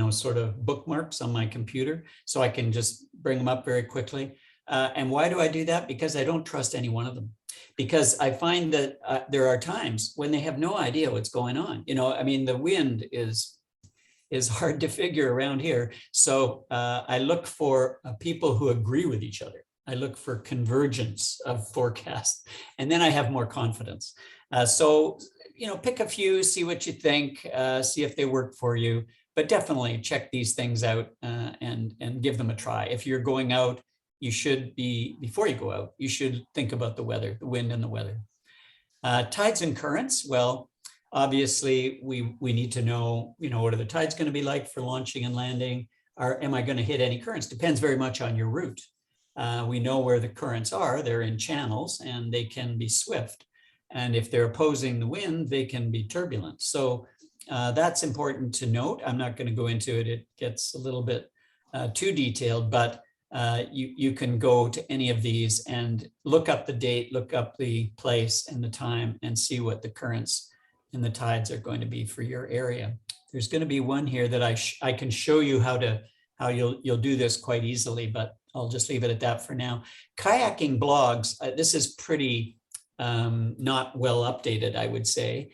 sort of bookmarks on my computer, so I can just bring them up very quickly. And why do I do that? Because I don't trust any one of them. Because I find that there are times when they have no idea what's going on. The wind is hard to figure around here. So I look for people who agree with each other. I look for convergence of forecasts, and then I have more confidence. So pick a few, see what you think, see if they work for you, but definitely check these things out and give them a try. If you're going out, you should before you go out, you should think about the weather, the wind and the weather. Tides and currents, well, obviously, we need to know, what are the tides going to be like for launching and landing? Am I going to hit any currents? Depends very much on your route. We know where the currents are. They're in channels, and they can be swift. And if they're opposing the wind, they can be turbulent. So that's important to note. I'm not going to go into it. It gets a little bit too detailed, but you can go to any of these and look up the date, look up the place and the time, and see what the currents and the tides are going to be for your area. There's going to be one here that I can show you how you'll do this quite easily, but I'll just leave it at that for now. Kayaking Blogs, this is pretty not well updated, I would say.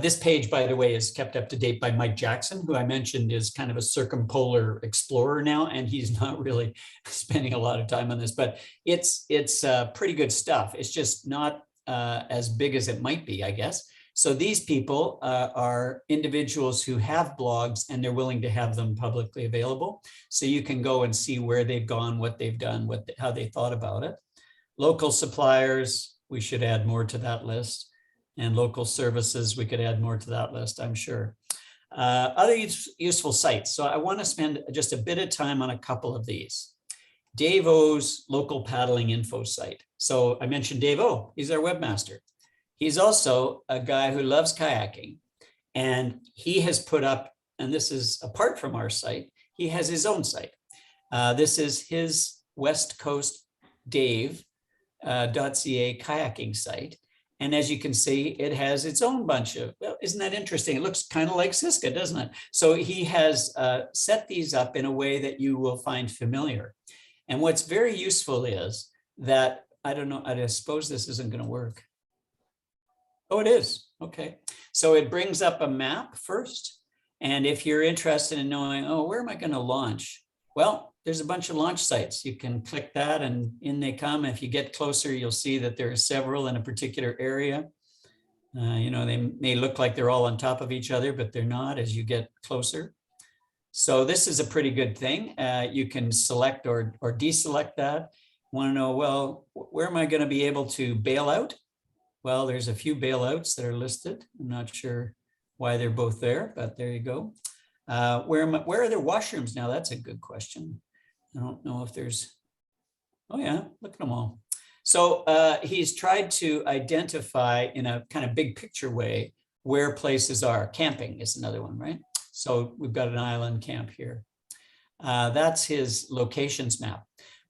This page, by the way, is kept up to date by Mike Jackson, who I mentioned is kind of a circumpolar explorer now, and he's not really spending a lot of time on this, but it's pretty good stuff. It's just not as big as it might be, I guess. So these people are individuals who have blogs, and they're willing to have them publicly available. So you can go and see where they've gone, what they've done, how they thought about it. Local suppliers, we should add more to that list. And local services, we could add more to that list, I'm sure. Other useful sites. So I want to spend just a bit of time on a couple of these. Dave O's local paddling info site. So I mentioned Dave O, he's our webmaster. He's also a guy who loves kayaking, and he has put up, and this is apart from our site, he has his own site. This is his West Coast Dave .ca kayaking site. And as you can see, it has its own bunch of, well, isn't that interesting? It looks kind of like Siska, doesn't it? So he has set these up in a way that you will find familiar. And what's very useful is that, I don't know, I suppose this isn't going to work. Oh, it is. Okay. So it brings up a map first. And if you're interested in knowing, oh, where am I going to launch? Well, there's a bunch of launch sites. You can click that and in they come. If you get closer, you'll see that there are several in a particular area. You know, they may look like they're all on top of each other, but they're not as you get closer. So this is a pretty good thing. You can select or deselect that. Want to know, well, where am I going to be able to bail out? Well, there's a few bailouts that are listed. I'm not sure why they're both there, but there you go. Where are there washrooms now? That's a good question. I don't know if there's, oh yeah, look at them all. So he's tried to identify in a kind of big picture way where places are. Camping is another one, right? So we've got an island camp here. That's his locations map.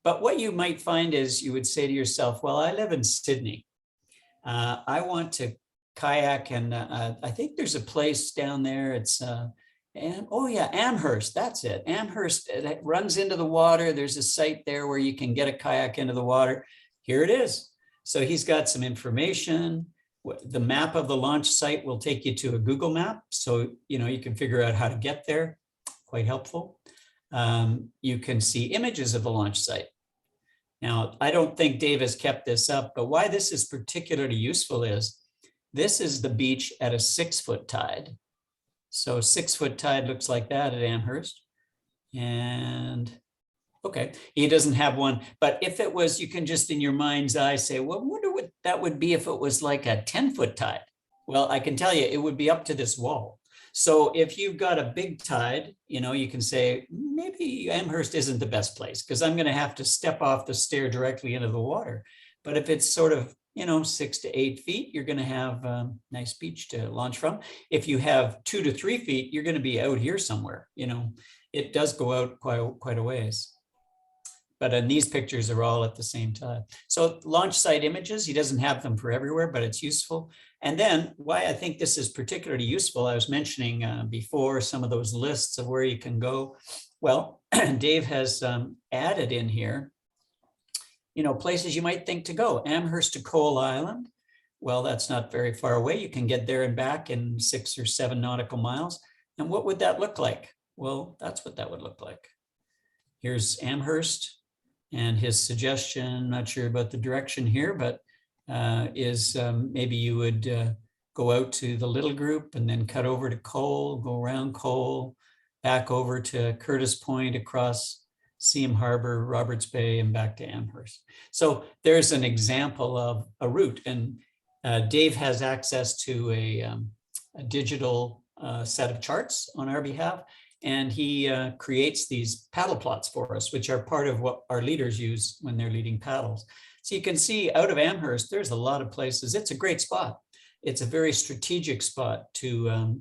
But what you might find is you would say to yourself, well, I live in Sydney. I want to kayak, and I think there's a place down there. It's oh yeah, Amherst. That's it. Amherst. It runs into the water. There's a site there where you can get a kayak into the water. Here it is. So he's got some information. The map of the launch site will take you to a Google map, so you know you can figure out how to get there. Quite helpful. You can see images of the launch site. Now, I don't think Dave has kept this up, but why this is particularly useful is this is the beach at a 6-foot tide. So 6-foot tide looks like that at Amherst. And okay, he doesn't have one, but if it was, you can just in your mind's eye say, well, I wonder what that would be if it was like a 10-foot tide. Well, I can tell you it would be up to this wall. So if you've got a big tide, you know, you can say, maybe Amherst isn't the best place because I'm going to have to step off the stair directly into the water. But if it's sort of, you know, 6 to 8 feet, you're going to have a nice beach to launch from. If you have 2 to 3 feet, you're going to be out here somewhere. You know, it does go out quite a ways. But in these pictures are all at the same time. So launch site images, he doesn't have them for everywhere, but it's useful. And then why I think this is particularly useful, I was mentioning before some of those lists of where you can go. Well, Dave has added in here, you know, places you might think to go. Amherst to Coal Island. Well, that's not very far away. You can get there and back in 6 or 7 nautical miles. And what would that look like? Well, that's what that would look like. Here's Amherst. And his suggestion, not sure about the direction here, but is maybe you would go out to the little group and then cut over to Cole, go around Cole, back over to Curtis Point, across Seam Harbor, Roberts Bay, and back to Amherst. So there's an example of a route. And Dave has access to a digital set of charts on our behalf. And he creates these paddle plots for us, which are part of what our leaders use when they're leading paddles. So you can see out of Amherst, there's a lot of places. It's a great spot. It's a very strategic spot to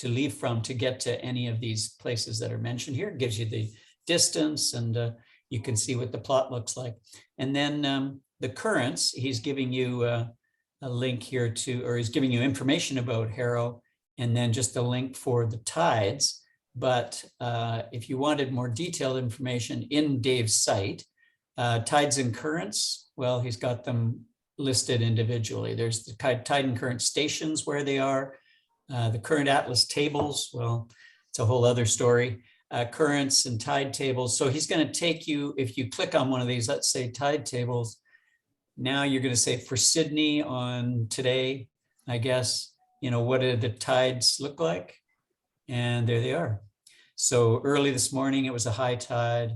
leave from to get to any of these places that are mentioned here. It gives you the distance, and you can see what the plot looks like. And then the currents, he's giving you a link here to, or he's giving you information about Harrow, and then just a link for the tides. But if you wanted more detailed information in Dave's site, tides and currents, well, he's got them listed individually. There's the tide and current stations where they are, the current atlas tables. Well, it's a whole other story. Currents and tide tables. So he's going to take you, if you click on one of these, let's say tide tables. Now you're going to say for Sydney on today, I guess, you know, what do the tides look like? And there they are. So early this morning, it was a high tide,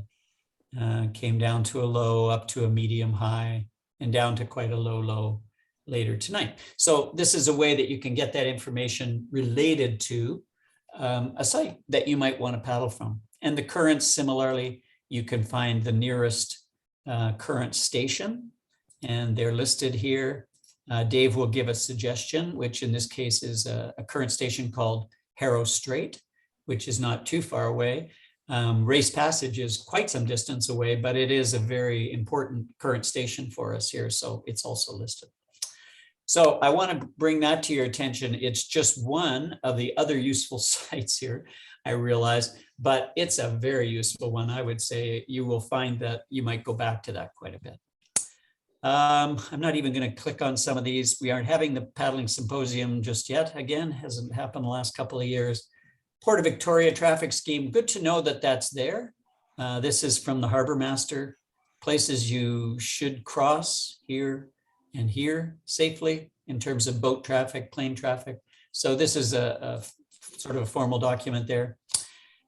came down to a low, up to a medium high, and down to quite a low later tonight. So this is a way that you can get that information related to a site that you might want to paddle from. And the currents, similarly, you can find the nearest current station, and they're listed here. Dave will give a suggestion, which in this case is a current station called Harrow Strait, which is not too far away. Race Passage is quite some distance away, but it is a very important current station for us here, so it's also listed. So I want to bring that to your attention. It's just one of the other useful sites here, I realize, but it's a very useful one. I would say you will find that you might go back to that quite a bit. I'm not even going to click on some of these. We aren't having the paddling symposium just yet. Again, hasn't happened the last couple of years. Port of Victoria traffic scheme. Good to know that that's there. This is from the Harbor Master. Places you should cross here and here safely. in terms of boat traffic, plane traffic. So this is a sort of a formal document there.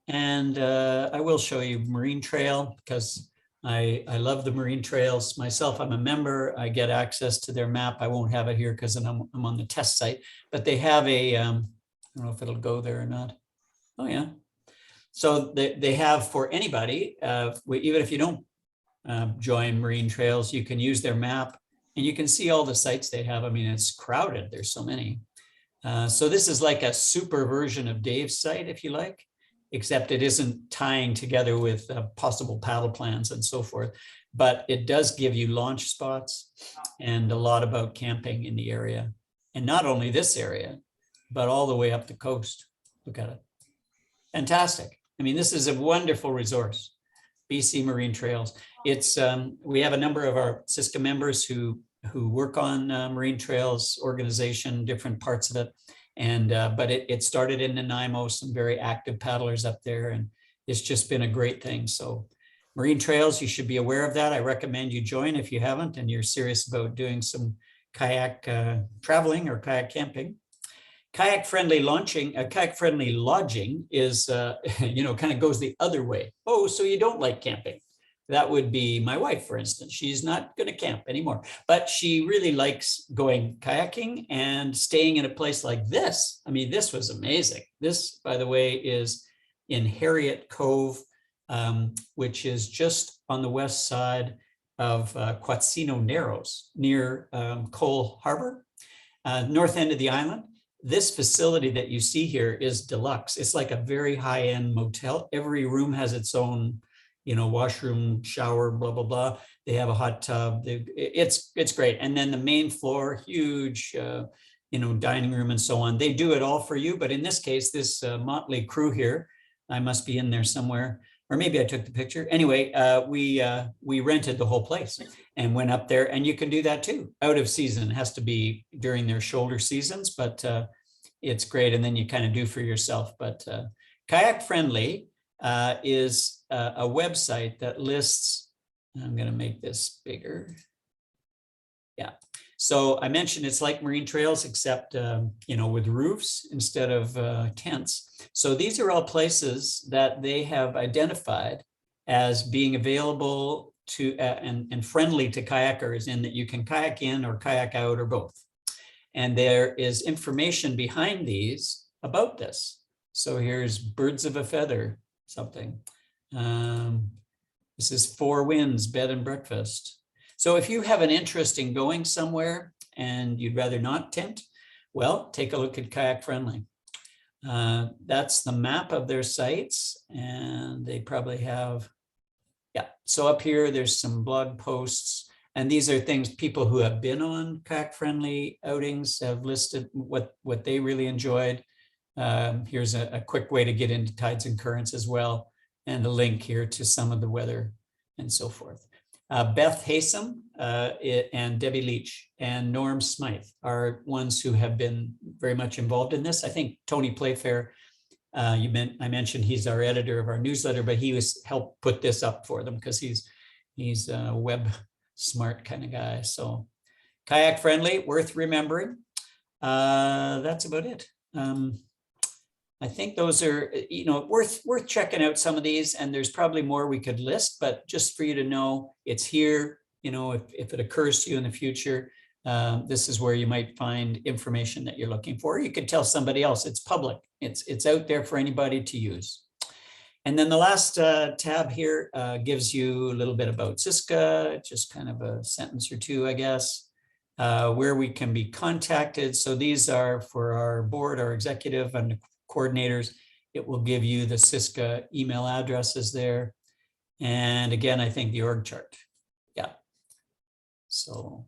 And I will show you Marine Trail because I love the Marine Trails myself. I'm a member. I get access to their map. I won't have it here because I'm on the test site, but they have a, I don't know if it'll go there or not. Oh yeah. So they have for anybody, even if you don't join Marine Trails, you can use their map and you can see all the sites they have. I mean, it's crowded. There's so many. So this is like a super version of Dave's site, if you like, except it isn't tying together with possible paddle plans and so forth. But it does give you launch spots and a lot about camping in the area. And not only this area, but all the way up the coast. Look at it. Fantastic. I mean, this is a wonderful resource. BC Marine Trails. It's we have a number of our Siska members who work on Marine Trails organization, different parts of it. And but it started in Nanaimo, some very active paddlers up there, and it's just been a great thing. So Marine Trails, you should be aware of that. I recommend you join if you haven't and you're serious about doing some kayak traveling or kayak camping. Kayak friendly lodging is, you know, kind of goes the other way. Oh, so you don't like camping. That would be my wife, for instance. She's not going to camp anymore, but she really likes going kayaking and staying in a place like this. I mean, this was amazing. This, by the way, is in Harriet Cove, which is just on the west side of Quatsino Narrows near Cole Harbor, north end of the island. This facility that you see here is deluxe. It's like a very high-end motel. Every room has its own, you know, washroom, shower, blah, blah, blah. They have a hot tub. It's great. And then the main floor, huge, you know, dining room and so on. They do it all for you. But in this case, this motley crew here, I must be in there somewhere, or maybe I took the picture. Anyway, we rented the whole place and went up there, and you can do that too. Out of season, it has to be during their shoulder seasons, but it's great. And then you kind of do for yourself. But Kayak Friendly is a website that lists, I'm going to make this bigger. Yeah. So I mentioned it's like Marine Trails, except, you know, with roofs instead of tents. So these are all places that they have identified as being available to and friendly to kayakers, in that you can kayak in or kayak out or both. And there is information behind these about this. So here's birds of a feather, something. This is Four Winds Bed and Breakfast. So if you have an interest in going somewhere and you'd rather not tent, well, take a look at Kayak Friendly. That's the map of their sites, and they probably have, yeah. So up here, there's some blog posts, and these are things people who have been on Kayak Friendly outings have listed what they really enjoyed. Here's a quick way to get into tides and currents as well, and a link here to some of the weather and so forth. Beth Haysom and Debbie Leach and Norm Smythe are ones who have been very much involved in this. I think Tony Playfair, I mentioned he's our editor of our newsletter, but he was helped put this up for them because he's a web smart kind of guy. So Kayak Friendly, worth remembering. That's about it. I think those are, you know, worth checking out some of these, and there's probably more we could list, but just for you to know, it's here. You know, if it occurs to you in the future, this is where you might find information that you're looking for. You could tell somebody else. It's public. It's out there for anybody to use. And then the last tab here gives you a little bit about Siska, just kind of a sentence or two, I guess, where we can be contacted. So these are for our board, our executive, and coordinators. It will give you the Siska email addresses there. And again, I think the org chart. Yeah. So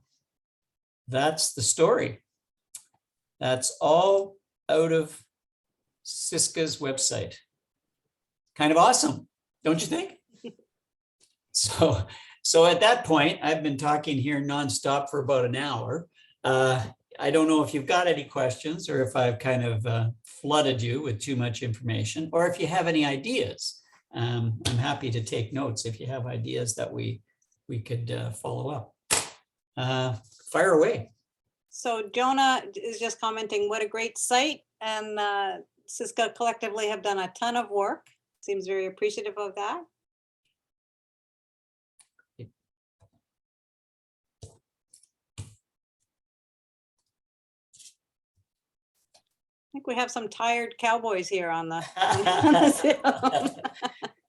that's the story. That's all out of Siska's website. Kind of awesome, don't you think? So at that point, I've been talking here nonstop for about an hour. I don't know if you've got any questions or if I've kind of flooded you with too much information, or if you have any ideas. I'm happy to take notes if you have ideas that we could follow up. Fire away. So Jonah is just commenting, what a great site. And Siska collectively have done a ton of work. Seems very appreciative of that. I think we have some tired cowboys here on the, on the Zoom.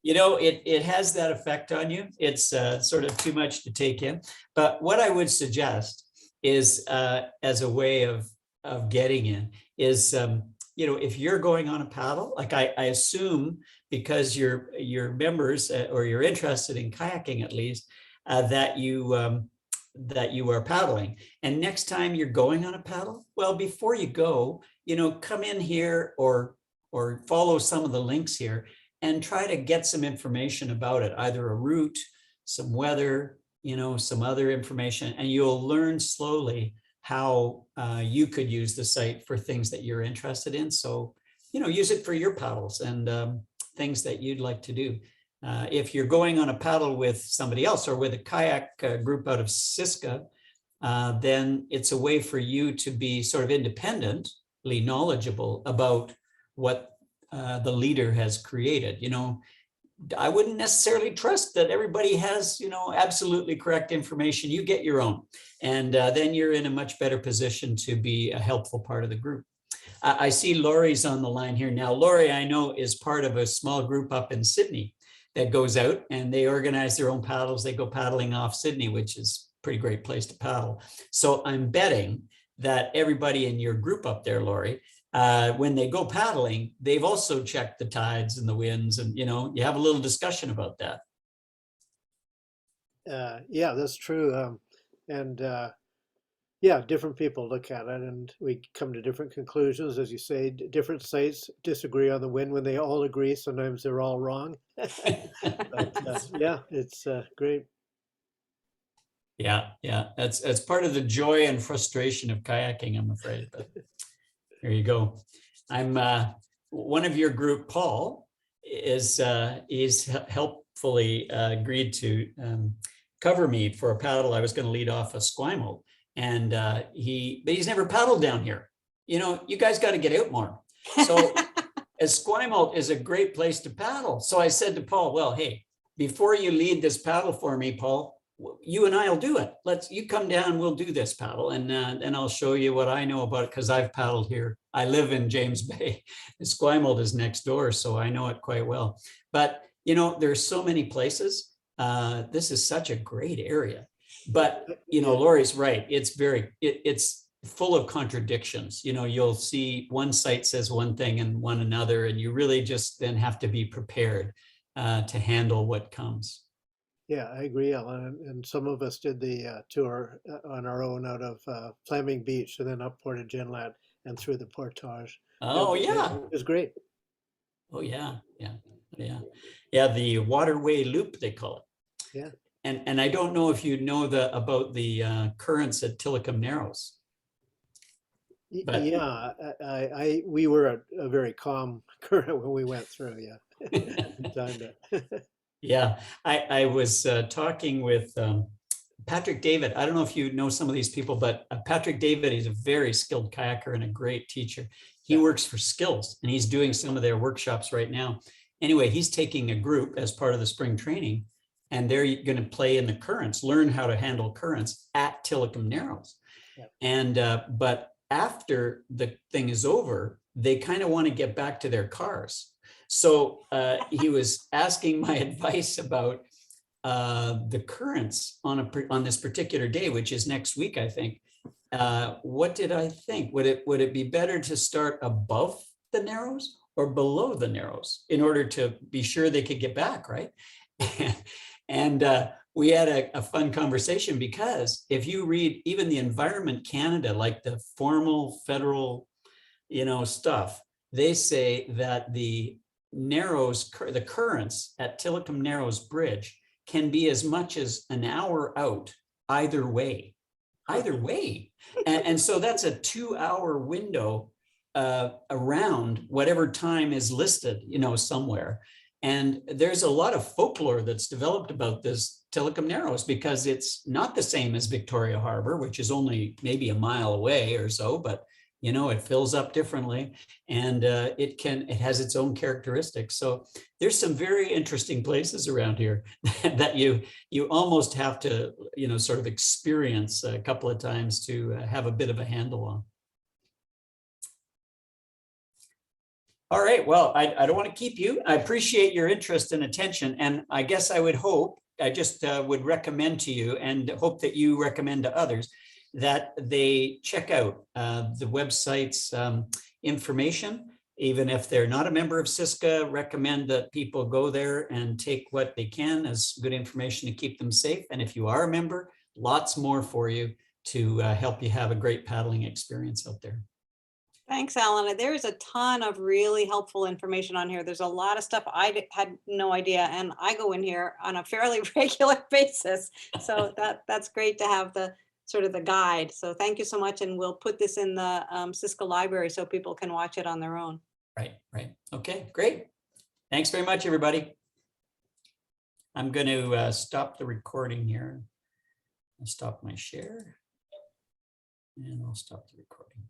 You know, it has that effect on you. It's sort of too much to take in. But what I would suggest is, as a way of getting in, is you know, if you're going on a paddle, like I assume, because you're members or you're interested in kayaking at least, that you are paddling. And next time you're going on a paddle, well, before you go, you know, come in here or follow some of the links here and try to get some information about it, either a route, some weather, you know, some other information, and you'll learn slowly how you could use the site for things that you're interested in. So, you know, use it for your paddles and things that you'd like to do. If you're going on a paddle with somebody else or with a kayak group out of Siska, then it's a way for you to be sort of independently knowledgeable about what the leader has created. You know, I wouldn't necessarily trust that everybody has, you know, absolutely correct information. You get your own, and then you're in a much better position to be a helpful part of the group. I see Lori's on the line here now. Lori, I know, is part of a small group up in Sydney that goes out and they organize their own paddles. They go paddling off Sydney, which is a pretty great place to paddle. So I'm betting that everybody in your group up there, Lori, when they go paddling, they've also checked the tides and the winds, and you know, you have a little discussion about that. Yeah, that's true. Yeah, different people look at it and we come to different conclusions. As you say, different sites disagree on the wind when they all agree. Sometimes they're all wrong. But yeah, it's great. Yeah, that's part of the joy and frustration of kayaking, I'm afraid. But there you go. I'm one of your group, Paul, is helpfully agreed to cover me for a paddle. I was going to lead off a Esquimalt, and but he's never paddled down here. You know, you guys got to get out more. So Esquimalt is a great place to paddle. So I said to Paul, well, hey, before you lead this paddle for me, Paul, you and I'll do it. You come down, we'll do this paddle, and I'll show you what I know about it, because I've paddled here. I live in James Bay. Esquimalt is next door, so I know it quite well. But you know, there's so many places. This is such a great area. But you know, Lori's right. It's it's full of contradictions. You know, you'll see one site says one thing and one another, and you really just then have to be prepared to handle what comes. Yeah, I agree, Alan. And some of us did the tour on our own out of Fleming Beach and then up Portage Inlet and through the Portage. Oh, yeah. It was great. Oh, yeah. Yeah, the waterway loop, they call it. Yeah. And I don't know if you know about the currents at Tillicum Narrows. But yeah, we were a very calm current when we went through. Yeah. yeah, I was talking with Patrick David. I don't know if you know some of these people, but Patrick David is a very skilled kayaker and a great teacher. He works for Skills, and he's doing some of their workshops right now. Anyway, he's taking a group as part of the spring training, and they're going to play in the currents, learn how to handle currents at Tillicum Narrows. Yeah. And but after the thing is over, they kind of want to get back to their cars. So he was asking my advice about the currents on this particular day, which is next week, I think. What did I think? Would it be better to start above the Narrows or below the Narrows in order to be sure they could get back, right? And we had a fun conversation, because if you read even the Environment Canada, like the formal federal, you know, stuff, they say that the Narrows, the currents at Tillicum Narrows Bridge can be as much as an hour out either way. And so that's a 2-hour window around whatever time is listed, you know, somewhere. And there's a lot of folklore that's developed about this Tillicum Narrows because it's not the same as Victoria Harbor, which is only maybe a mile away or so, but you know, it fills up differently, and it has its own characteristics. So there's some very interesting places around here that you almost have to, you know, sort of experience a couple of times to have a bit of a handle on. All right, well, I don't want to keep you. I appreciate your interest and attention. And I guess I just would recommend to you, and hope that you recommend to others, that they check out the website's information. Even if they're not a member of Siska, recommend that people go there and take what they can as good information to keep them safe. And if you are a member, lots more for you to help you have a great paddling experience out there. Thanks, Alan. There is a ton of really helpful information on here. There's a lot of stuff I had no idea, and I go in here on a fairly regular basis. So that's great to have the sort of the guide. So thank you so much, and we'll put this in the Siska library so people can watch it on their own. Right. Okay, great. Thanks very much, everybody. I'm going to stop the recording here. I'll stop my share, and I'll stop the recording.